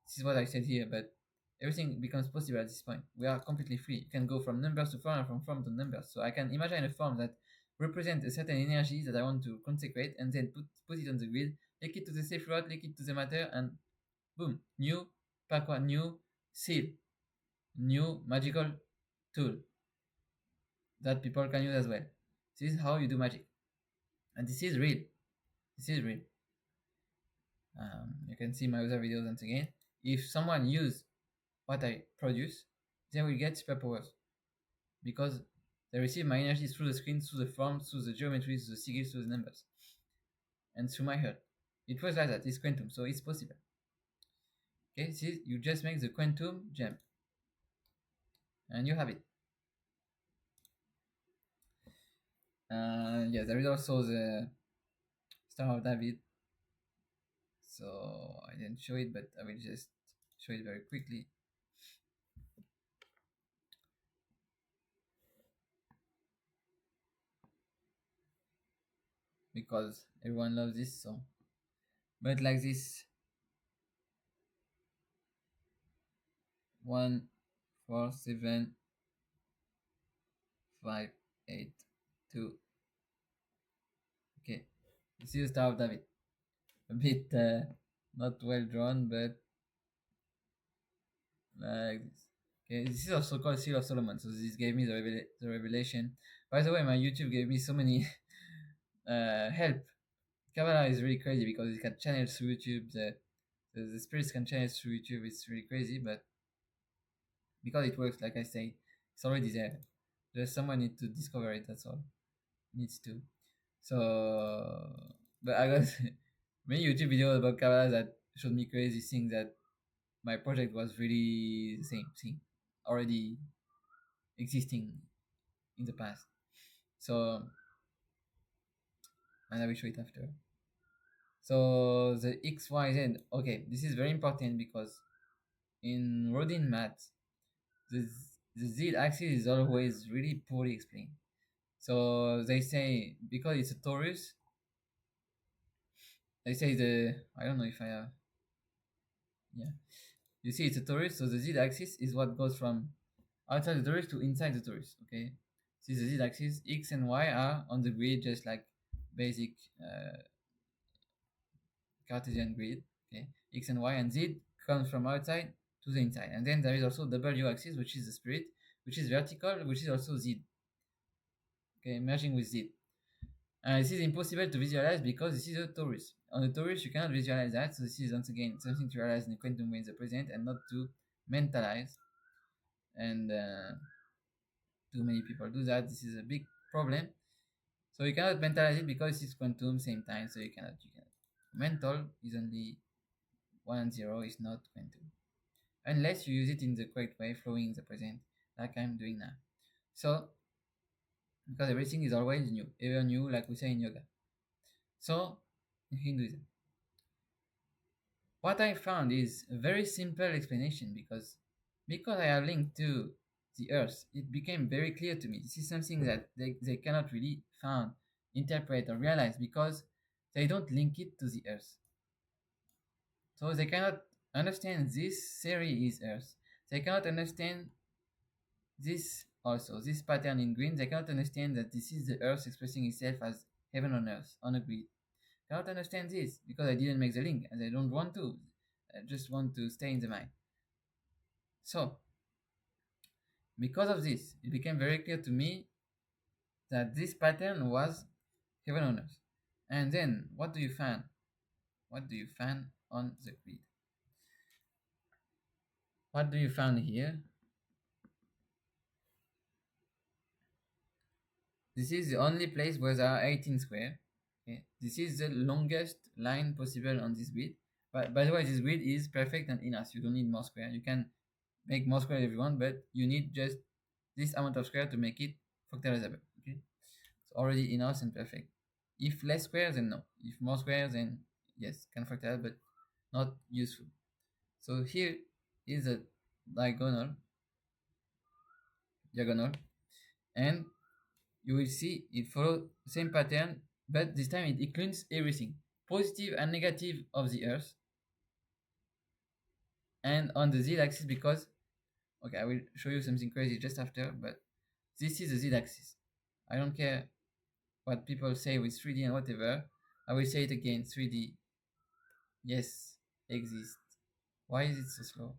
This is what I said here, but everything becomes possible at this point. We are completely free. You can go from numbers to form and from form to numbers. So I can imagine a form that represents a certain energy that I want to consecrate, and then put it on the grid, link it to the Sephiroth, link it to the matter, and boom, new Pakwa, new seal, new magical tool that people can use as well. This is how you do magic. And this is real. This is real. You can see my other videos once again. If someone use what I produce, they will get superpowers because they receive my energy through the screen, through the forms, through the geometry, through the sigils, through the numbers, and through my heart. It was like that. It's quantum, so it's possible. Okay, see, you just make the quantum jump, and you have it. Yeah, there is also the Star of David. So I didn't show it, but I will just show it very quickly. Because everyone loves this song. But like this 1 4 7 5 8 2. Okay, this is the Star of David. A bit not well drawn, but like this. Okay, this is also called Seal of Solomon. So this gave me the revelation. By the way, my YouTube gave me so many help. Kabbalah is really crazy because it can channel through YouTube. The spirits can channel through YouTube. It's really crazy, but because it works, like I say, it's already there. Just someone need to discover it. That's all. Needs to. So, but I got many YouTube videos about Kabbalah that showed me crazy things that my project was really the same thing, already existing in the past. So, and I will show it after. So the x, y, z. Okay, this is very important because in Rodin math, the the z-axis is always really poorly explained. So they say because it's a torus, they say I don't know if I have, yeah. You see it's a torus, so the z-axis is what goes from outside the torus to inside the torus. Okay, see the z-axis, x and y are on the grid just like basic Cartesian grid. Okay, x and y, and z comes from outside to the inside, and then there is also w axis, which is the spirit, which is vertical, which is also z. Okay, merging with z. This is impossible to visualize because this is a torus. On the torus, you cannot visualize that. So this is once again something to realize in the quantum way in the present and not to mentalize. And too many people do that. This is a big problem. So you cannot mentalize it because it's quantum same time. So you cannot. Mental is only 1 and 0 is not quantum unless you use it in the correct way, flowing in the present, like I'm doing now. So because everything is always new, ever new, like we say in yoga. So in Hinduism, what I found is a very simple explanation because I have linked to the earth, it became very clear to me. This is something that they cannot really found, interpret or realize because they don't link it to the earth. So they cannot understand this theory is earth. They cannot understand this also, this pattern in green. They cannot understand that this is the earth expressing itself as heaven on earth on a grid. Cannot understand this because I didn't make the link and I don't want to. I just want to stay in the mind. So, because of this, it became very clear to me that this pattern was heaven on earth. And then, what do you find? What do you find on the grid? What do you find here? This is the only place where there are 18 square. Okay. This is the longest line possible on this grid. But by the way, this grid is perfect and enough. You don't need more square. You can make more square if you want, but you need just this amount of square to make it factorizable. Okay, it's already enough and perfect. If less square, then no. If more square, then yes, can factorize, but not useful. So here is a diagonal, and you will see it follows the same pattern, but this time it includes everything, positive and negative of the earth, and on the z-axis because, okay, I will show you something crazy just after, but this is the z-axis. I don't care what people say with 3D and whatever. I will say it again, 3D, yes, exists. Why is it so slow?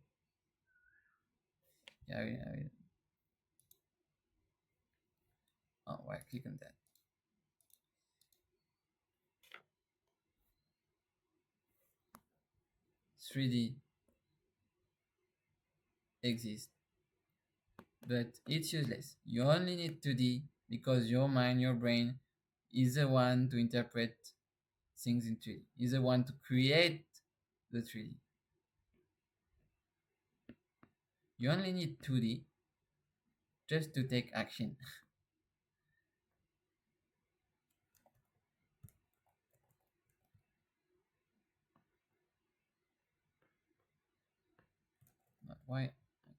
Yeah, oh, why click on that? 3D exists, but it's useless. You only need 2D because your mind, your brain, is the one to interpret things in 3D, is the one to create the 3D. You only need 2D just to take action. Why I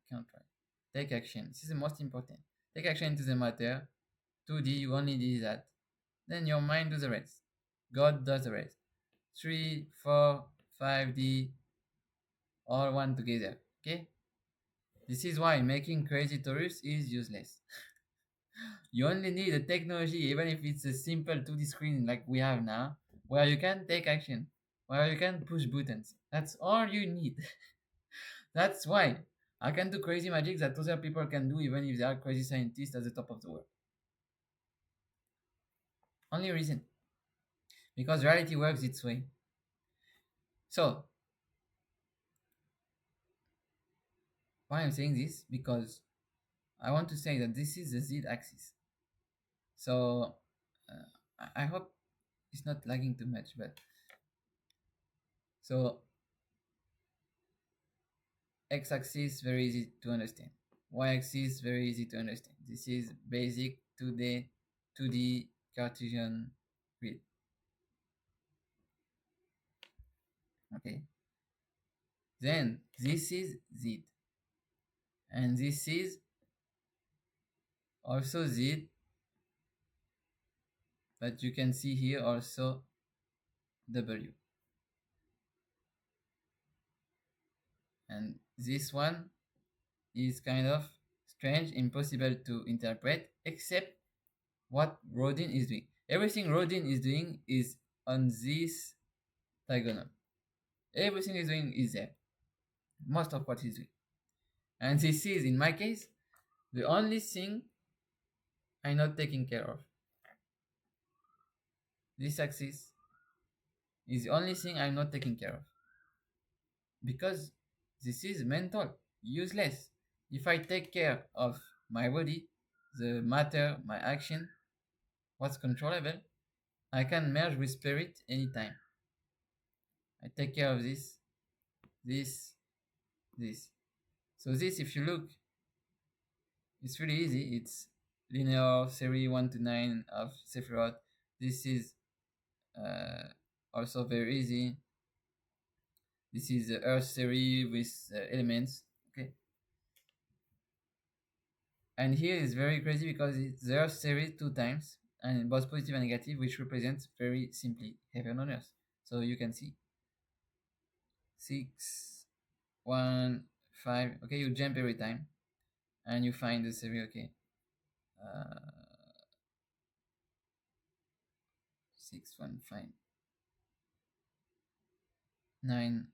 can't write? Take action. This is the most important. Take action into the matter. 2D, you only need that. Then your mind does the rest. God does the rest. 3, 4, 5D, all one together. Okay? This is why making crazy torus is useless. You only need a technology, even if it's a simple 2D screen like we have now, where you can take action, where you can push buttons. That's all you need. That's why I can do crazy magic that other people can do, even if they are crazy scientists at the top of the world. Only reason. Because reality works its way. So, why I'm saying this? Because I want to say that this is the Z axis. So, I hope it's not lagging too much, but so x-axis very easy to understand, y-axis very easy to understand. This is basic 2D Cartesian grid. Okay, then this is Z, and this is also Z, but you can see here also W, and this one is kind of strange, impossible to interpret, except what Rodin is doing. Everything Rodin is doing is on this diagonal. Everything he's doing is there. Most of what he's doing. And this is, in my case, the only thing I'm not taking care of. This axis is the only thing I'm not taking care of. Because this is mental, useless. If I take care of my body, the matter, my action, what's controllable, I can merge with spirit anytime. I take care of this, this, this. So this, if you look, it's really easy. It's linear series 1 to 9 of Sephiroth. This is also very easy. This is the Earth series with elements. Okay. And here is very crazy because it's the Earth series 2 times, and both positive and negative, which represents very simply heaven on Earth. So you can see 6, 1, 5. Okay, you jump every time, and you find the series. Okay. 6, 1, 5, 9.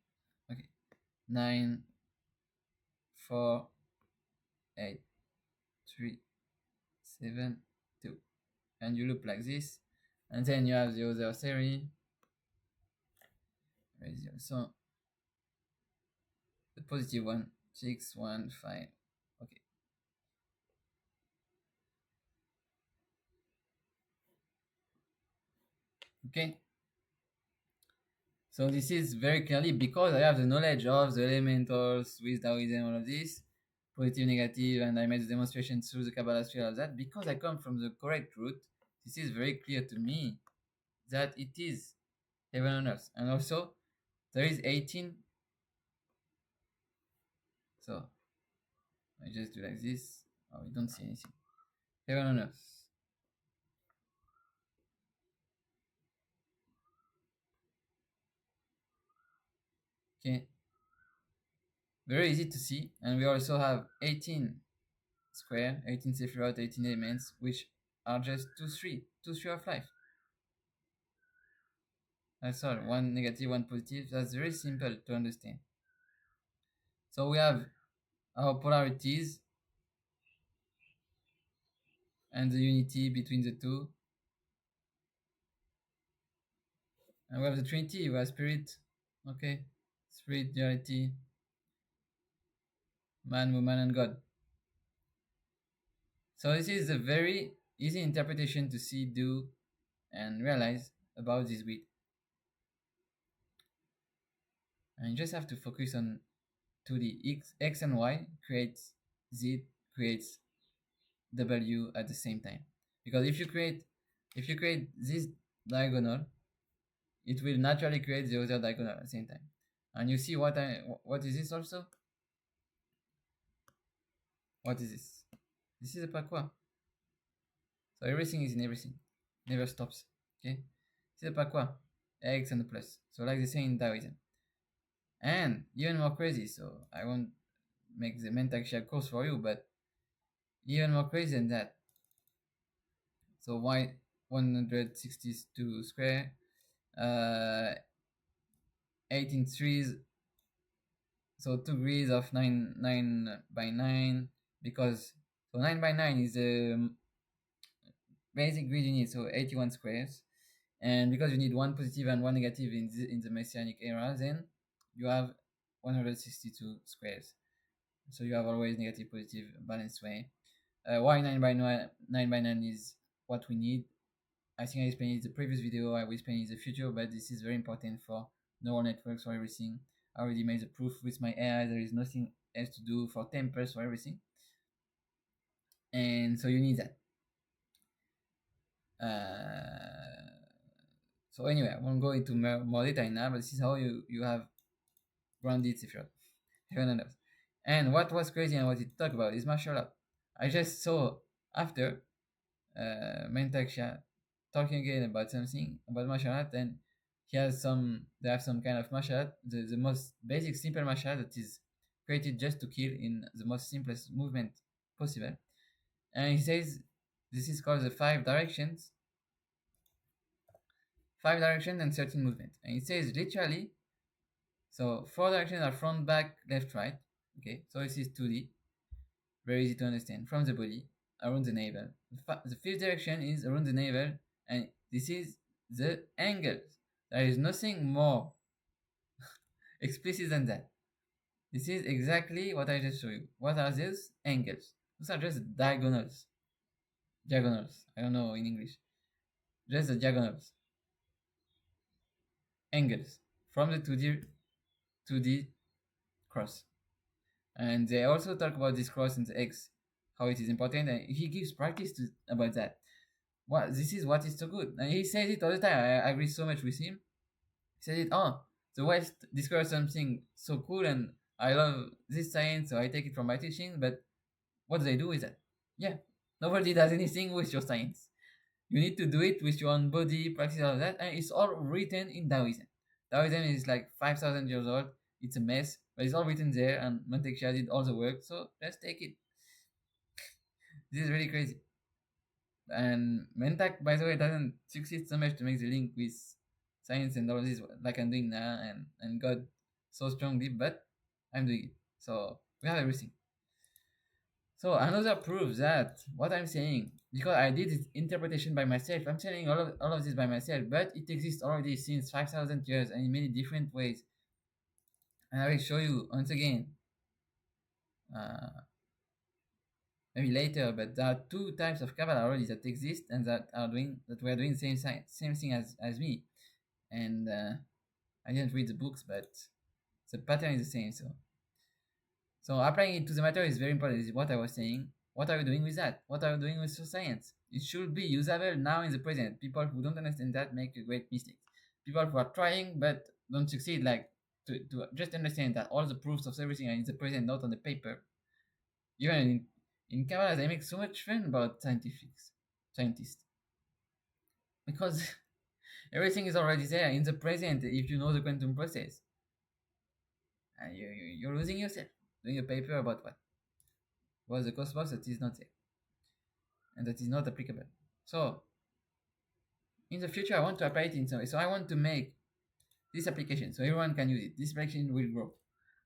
Okay. 9, 4, 8, 3, 7, 2. And you loop like this. And then you have the other series. So the positive one, 6, 1, 5. Okay. Okay. So this is very clearly because I have the knowledge of the elementals with Taoism, all of this, positive, negative, and I made the demonstration through the Kabbalah tree, all of that. Because I come from the correct route, this is very clear to me that it is heaven on earth. And also, there is 18. So I just do like this. Oh, we don't see anything. Heaven on earth. Okay. Very easy to see. And we also have 18 square, 18 Sephiroth, 18 elements, which are just 2, 3. 2, 3 of life. That's all. One negative, one positive. That's very simple to understand. So we have our polarities and the unity between the two. And we have the Trinity, we have spirit. Okay. spirit, duality, man, woman, and God. So this is a very easy interpretation to see, do, and realize about this wheel. And you just have to focus on 2D. X and Y creates Z, creates W at the same time. Because if you create this diagonal, it will naturally create the other diagonal at the same time. And you see what is this also? What is this? This is a parkour. So everything is in everything. Never stops. Okay? This is a parkour. X and a plus. So like they say in Taoism. And even more crazy, so I won't make the mental share course for you, but even more crazy than that. So y 162 square, 18 threes, so 2 degrees of 9 by 9, because so 9 by 9 is the basic grid you need, so 81 squares, and because you need one positive and one negative in the Messianic era, then you have 162 squares, so you have always negative positive balanced way. Why 9 by 9 is what we need. I think I explained it in the previous video, I will explain it in the future, but this is very important for neural networks, for everything. I already made the proof with my AI, there is nothing else to do for tempers, for everything. And so you need that. So anyway, I won't go into more detail now, but this is how you have grounded Sephiroth. Heaven knows. And what was crazy and what it talked about is martial art. I just saw after Mentaksha talking again about something about martial art, and they have some kind of martial art, the most basic simple martial art that is created just to kill in the most simplest movement possible. And he says this is called the 5 directions and 13 movement. And it says literally, so 4 directions are front, back, left, right. Okay, so this is 2D, very easy to understand. From the body, around the navel. The 5th direction is around the navel, and this is the angles. There is nothing more explicit than that. This is exactly what I just showed you. What are these angles? Those are just diagonals. Diagonals. I don't know in English. Just the diagonals. Angles from the 2D cross. And they also talk about this cross in the X, how it is important, and he gives practice about that. This is what is so good, and he says it all the time. I agree so much with him. He says it. Oh, the West discovers something so cool, and I love this science, so I take it from my teaching. But what do they do with that? Yeah, nobody does anything with your science. You need to do it with your own body, practice all of that, and it's all written in Taoism. Taoism is like 5,000 years old. It's a mess, but it's all written there, and Montexia did all the work, so let's take it. This is really crazy. And Mentak, by the way, doesn't succeed so much to make the link with science and all this like I'm doing now, and God so strongly, but I'm doing it. So we have everything. So another proof that what I'm saying, because I did this interpretation by myself, I'm saying all of this by myself, but it exists already since 5,000 years and in many different ways. And I will show you once again, maybe later, but there are 2 types of Kabbalah already that exist and that we are doing the same thing as me. And I didn't read the books, but the pattern is the same. So applying it to the matter is very important. This is what I was saying. What are you doing with that? What are you doing with your science? It should be usable now in the present. People who don't understand that make a great mistake. People who are trying but don't succeed, like to just understand that all the proofs of everything are in the present, not on the paper. Even in Kabbalah, they make so much fun about scientists, because everything is already there in the present if you know the quantum process. And you're losing yourself doing a paper about what? Was the cosmos that is not there and that is not applicable. So in the future, I want to apply it in some way. So I want to make this application so everyone can use it. This application will grow.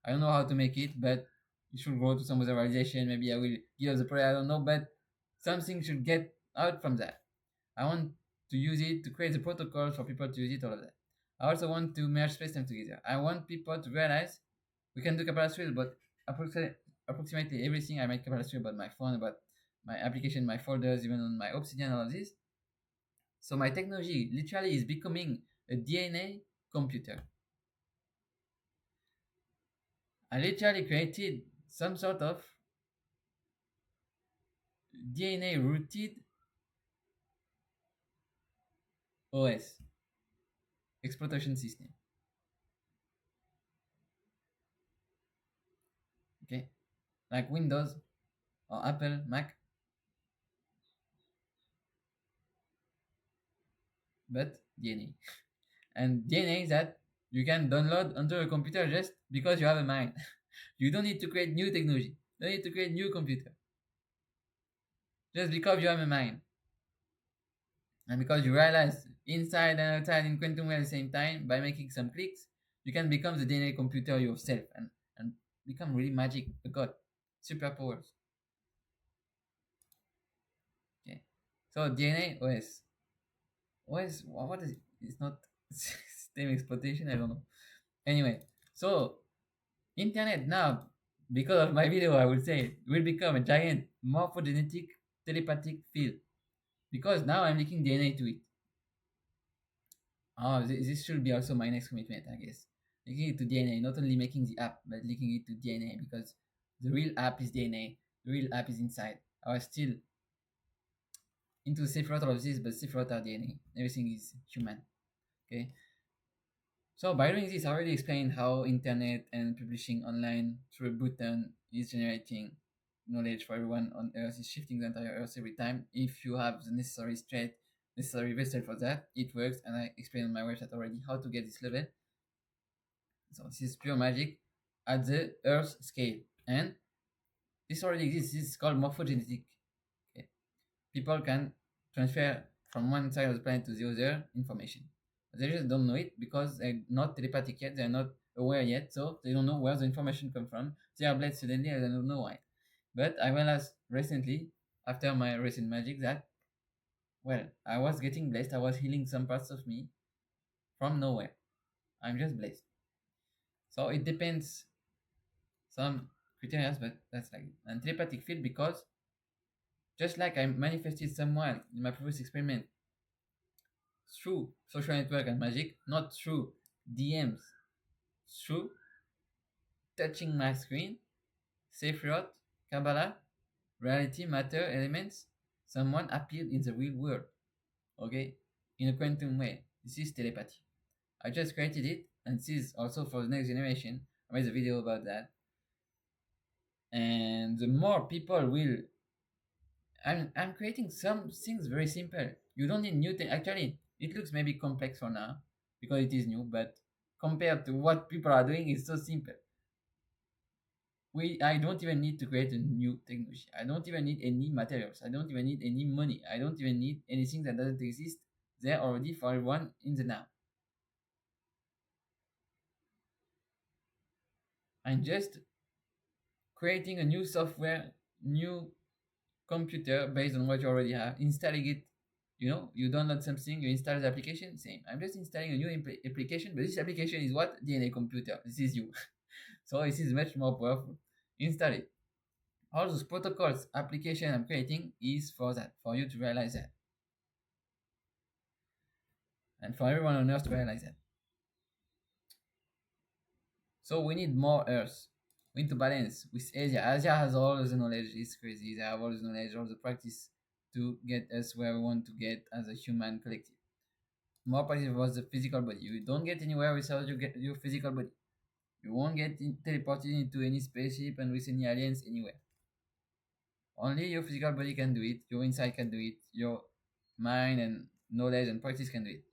I don't know how to make it, but it should grow to some other realization. Maybe I will give us a prayer. I don't know, but something should get out from that. I want to use it to create the protocol for people to use it, all of that. I also want to merge space-time together. I want people to realize we can do Kabbalah Street, but approximately everything I make Kabbalah Street about my phone, about my application, my folders, even on my Obsidian, all of this. So my technology literally is becoming a DNA computer. I literally created some sort of DNA rooted OS exploitation system. Okay, like Windows or Apple, Mac, but DNA. And DNA is that you can download onto a computer just because you have a mind. You don't need to create new technology. You don't need to create new computer. Just because you have a mind. And because you realize inside and outside in quantum way at the same time, by making some clicks, you can become the DNA computer yourself and become really magic, a god, superpowers. Okay. So DNA OS. OS, what is it? It's not system exploitation, I don't know. Anyway, so internet now, because of my video, I would say, will become a giant morphogenetic telepathic field. Because now I'm linking DNA to it. Oh, this should be also my next commitment, I guess. Linking it to DNA, not only making the app, but linking it to DNA, because the real app is DNA, the real app is inside. I was still into the safe route of this, but safe route are DNA. Everything is human. Okay. So by doing this, I already explained how internet and publishing online through a button is generating knowledge for everyone on Earth, is shifting the entire Earth every time. If you have the necessary strength, necessary vessel for that, it works. And I explained on my website already how to get this level. So this is pure magic at the Earth scale. And this already exists. This is called morphogenetic. Okay. People can transfer from one side of the planet to the other information. They just don't know it because they're not telepathic yet, they're not aware yet, so they don't know where the information comes from. They are blessed suddenly and they don't know why. But I realized recently, after my recent magic, that, well, I was getting blessed, I was healing some parts of me from nowhere. I'm just blessed. So it depends some criteria, but that's like an telepathic field, because just like I manifested someone in my previous experiment through social network and magic, not through DMs, through touching my screen, safe route, Kabbalah, reality, matter, elements, someone appeared in the real world, okay, in a quantum way. This is telepathy. I just created it, and this is also for the next generation. I made a video about that. And the more people will, I'm creating some things very simple. You don't need new things. Actually, it looks maybe complex for now because it is new, but compared to what people are doing, it's so simple. I don't even need to create a new technology. I don't even need any materials. I don't even need any money. I don't even need anything that doesn't exist there already for everyone in the now. I'm just creating a new software, new computer based on what you already have, installing it. You download something, you install the application, same. I'm just installing a new application, but this application is what? DNA computer. This is you. So this is much more powerful. Install it. All those protocols application I'm creating is for that, for you to realize that. And for everyone on Earth to realize that. So we need more Earth. We need to balance with Asia. Asia has all the knowledge, it's crazy. They have all the knowledge, all the practice to get us where we want to get as a human collective. More practice was the physical body. You don't get anywhere without your physical body. You won't get teleported into any spaceship and with any aliens anywhere. Only your physical body can do it, your insight can do it, your mind and knowledge and practice can do it.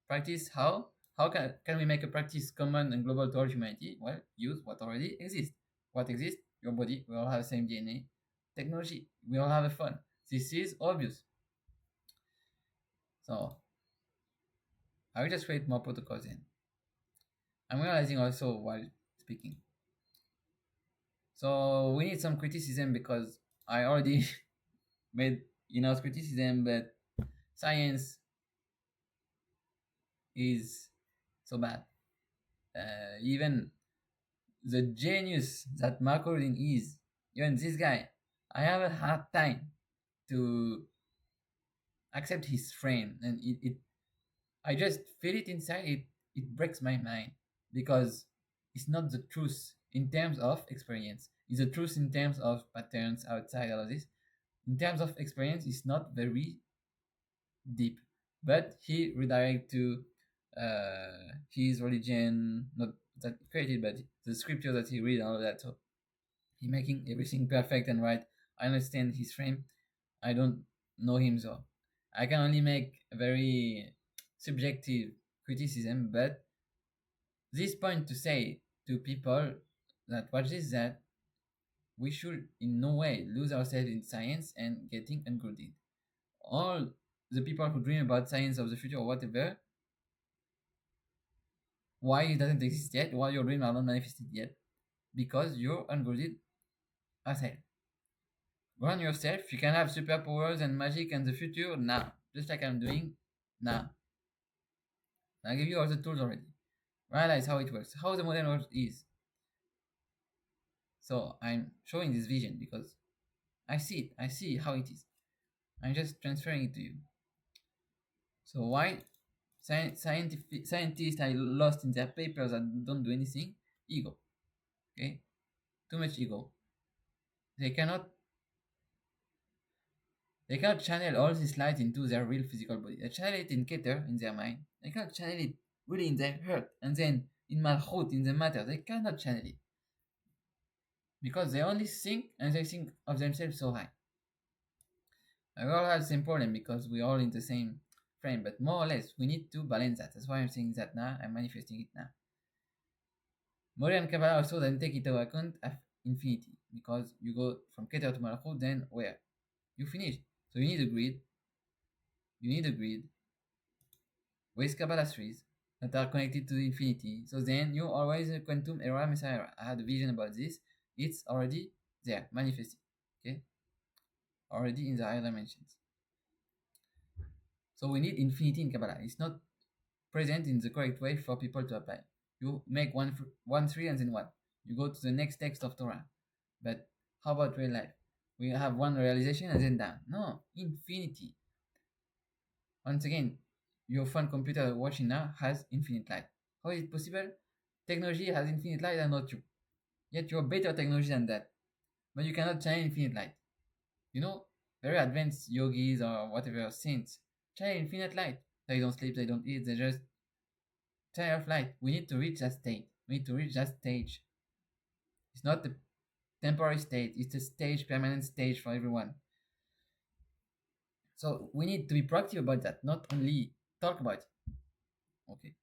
Practice how? How can we make a practice common and global to all humanity? Well, use what already exists. What exists? Your body. We all have the same DNA. Technology. We all have a phone. This is obvious. So, I will just create more protocols in. I'm realizing also while speaking. So, we need some criticism because I already made enough criticism, but science is so bad. Even the genius that Marco Rudin is, even this guy, I have a hard time to accept his frame, and it I just feel it inside. It breaks my mind because it's not the truth in terms of experience. It's the truth in terms of patterns outside all of this. In terms of experience, it's not very deep, but he redirect to his religion, not that created, but the scripture that he read, all of that. So he making everything perfect and right. I understand his frame. I don't know him, so I can only make a very subjective criticism. But this point to say to people that watch this, that we should in no way lose ourselves in science and getting ungrounded. All the people who dream about science of the future or whatever, why it doesn't exist yet, why your dream are not manifested yet, because you're ungrounded as hell. Run yourself. You can have superpowers and magic in the future now, just like I'm doing now. I give you all the tools already. Realize how it works, how the modern world is. So I'm showing this vision because I see it. I see how it is. I'm just transferring it to you. So why scientists are lost in their papers and don't do anything? Ego. Okay, too much ego. They cannot They cannot channel all this light into their real physical body. They channel it in Keter, in their mind. They cannot channel it really in their heart. And then in Malchut, in the matter, they cannot channel it. Because they only think and they think of themselves so high. And we all have the same problem because we're all in the same frame. But more or less, we need to balance that. That's why I'm saying that now. I'm manifesting it now. Modern Kabbalah also doesn't take into account of infinity. Because you go from Keter to Malchut, then where? You finish. So you need a grid. You need a grid with Kabbalah trees that are connected to the infinity. So then you always a quantum era messiah. I had a vision about this. It's already there, manifested. Okay? Already in the higher dimensions. So we need infinity in Kabbalah. It's not present in the correct way for people to apply. You make one three and then one. You go to the next text of Torah. But how about real life? We have one realization and then down. No, infinity. Once again, your phone computer watching now has infinite light. How is it possible? Technology has infinite light and not you. Yet you're better technology than that. But you cannot channel infinite light. You know, very advanced yogis or whatever saints channel infinite light. They don't sleep, they don't eat, they just channel of light. We need to reach that state. We need to reach that stage. It's not the temporary state, it's a stage, permanent stage for everyone. So we need to be proactive about that, not only talk about it. Okay.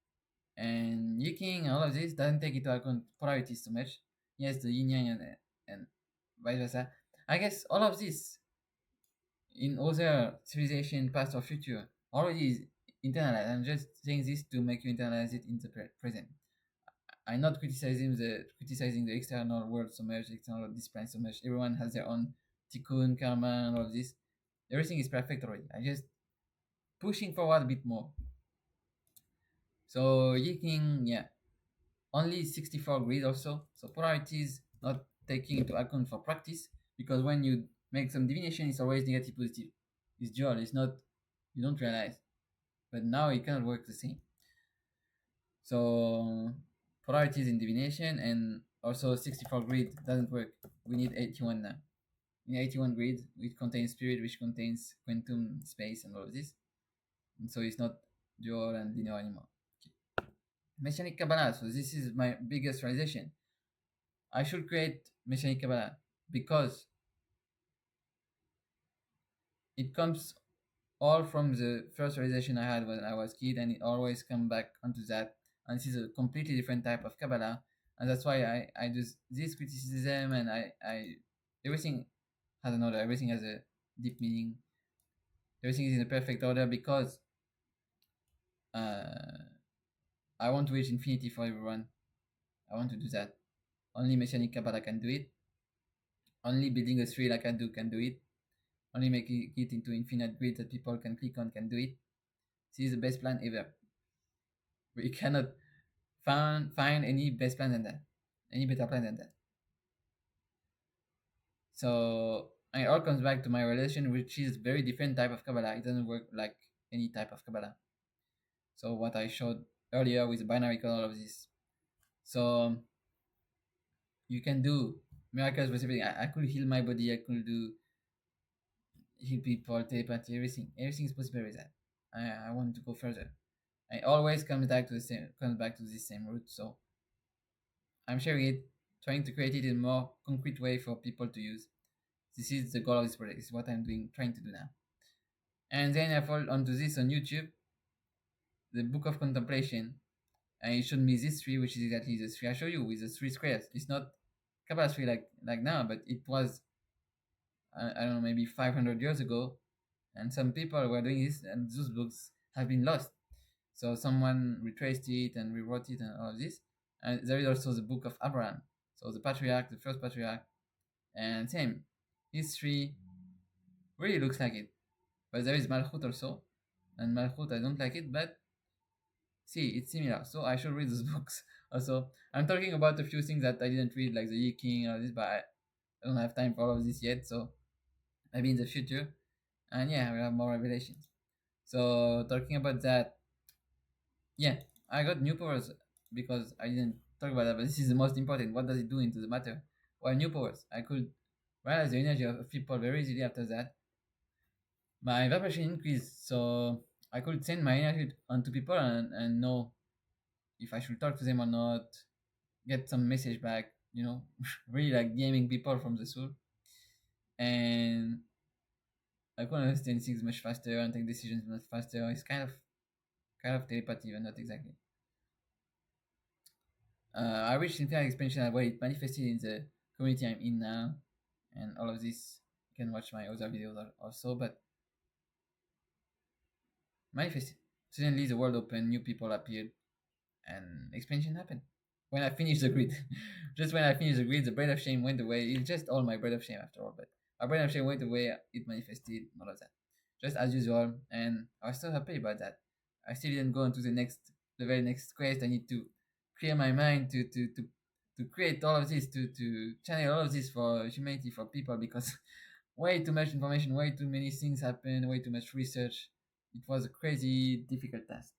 And Yiking and all of this doesn't take into account polarities so much. Yes, the yin yang and vice versa. I guess all of this in other civilization, past or future, already is internalized. I'm just saying this to make you internalize it in the present. I'm not criticizing the external world so much, external discipline so much. Everyone has their own tikkun, karma, and all of this. Everything is perfect already. I just pushing forward a bit more. So Yiking, yeah, only 64 grid also. So polarities not taking into account for practice, because when you make some divination, it's always negative positive. It's dual. It's not. You don't realize, but now it cannot work the same. So polarities in divination and also 64 grid doesn't work. We need 81 now. In 81 grid, which contains spirit, which contains quantum space and all of this, and so it's not dual and linear anymore. Okay. Messianic Kabbalah. So this is my biggest realization. I should create Messianic Kabbalah because it comes all from the first realization I had when I was kid, and it always come back onto that. And this is a completely different type of Kabbalah, and that's why I do this criticism, and I everything has an order. Everything has a deep meaning. Everything is in a perfect order because I want to reach infinity for everyone. I want to do that. Only Messianic Kabbalah can do it. Only building a tree like I do can do it. Only making it into infinite grid that people can click on can do it. This is the best plan ever. We cannot find any best plan than that, any better plan than that. So it all comes back to my relation, which is very different type of Kabbalah. It doesn't work like any type of Kabbalah. So what I showed earlier with the binary code, all of this. So you can do miracles with everything. I could heal my body. I could do heal people, telepathy, everything. Everything is possible with that. I want to go further. I always comes back to the same root. So I'm sharing it, trying to create it in a more concrete way for people to use. This is the goal of this project. This is what I'm doing, trying to do now. And then I fall onto this on YouTube, the Book of Contemplation, and it showed me this tree, which is exactly the tree I show you with the three squares. It's not Kabbalah tree like now, but it was I don't know, maybe 500 years ago, and some people were doing this, and those books have been lost. So someone retraced it and rewrote it and all of this. And there is also the Book of Abraham. So the patriarch, the first patriarch, and same history really looks like it. But there is Malchut also, and Malchut I don't like it, but see, it's similar. So I should read those books also. I'm talking about a few things that I didn't read, like the Yi King or this, but I don't have time for all of this yet. So maybe in the future, and yeah, we have more revelations. So talking about that, yeah, I got new powers because I didn't talk about that, but this is the most important. What does it do into the matter? Well, new powers. I could realize the energy of people very easily after that. My vibration increased, so I could send my energy onto people and know if I should talk to them or not, get some message back, really like gaming people from the soul. And I could understand things much faster and take decisions much faster. It's kind of telepathy, but not exactly. I reached infinite expansion where it manifested in the community I'm in now, and all of this. You can watch my other videos also, but manifested. Suddenly the world opened, new people appeared, and expansion happened. When I finished the grid, just when I finished the grid, the bread of shame went away. It's just all my bread of shame after all, but my bread of shame went away. It manifested, all of that, just as usual, and I was so happy about that. I still didn't go into the very next quest. I need to clear my mind to create all of this, to channel all of this for humanity, for people, because way too much information, way too many things happen, way too much research. It was a crazy difficult task.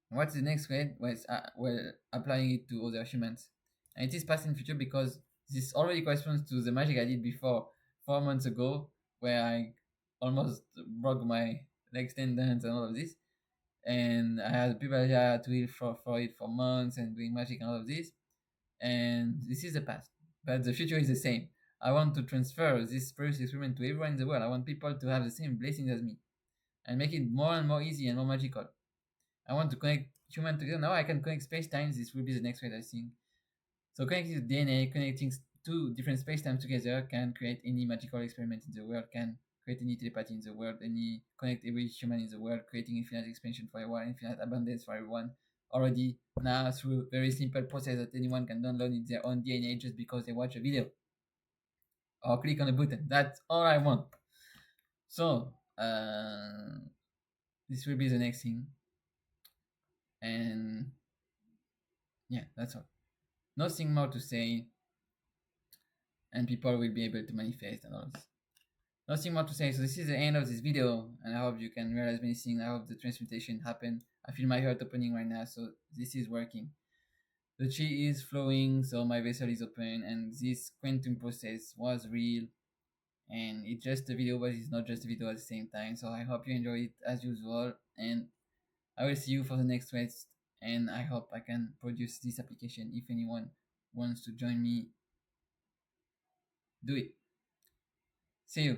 What's the next way? Well, applying it to other humans. And it is past and future because this already corresponds to the magic I did before 4 months ago, where I almost broke my legs, tendons, and all of this. And I had people here to heal for it for months and doing magic and all of this. And this is the past. But the future is the same. I want to transfer this previous experiment to everyone in the world. I want people to have the same blessings as me and make it more and more easy and more magical. I want to connect human together. Now I can connect space times. This will be the next way I think. So connecting to DNA, connecting two different space times together can create any magical experiment in the world, can create any telepathy in the world, any connect every human in the world, creating infinite expansion for everyone, infinite abundance for everyone. Already now through very simple process that anyone can download in their own DNA just because they watch a video or click on a button. That's all I want. So this will be the next thing. And yeah, that's all. Nothing more to say, and people will be able to manifest and all this. Nothing more to say. So this is the end of this video, and I hope you can realize many things. I hope the transmutation happened. I feel my heart opening right now, so this is working. The chi is flowing, so my vessel is open, and this quantum process was real. And it's just a video, but it's not just a video at the same time. So I hope you enjoy it as usual, and I will see you for the next quest. And I hope I can produce this application. If anyone wants to join me, do it. See you.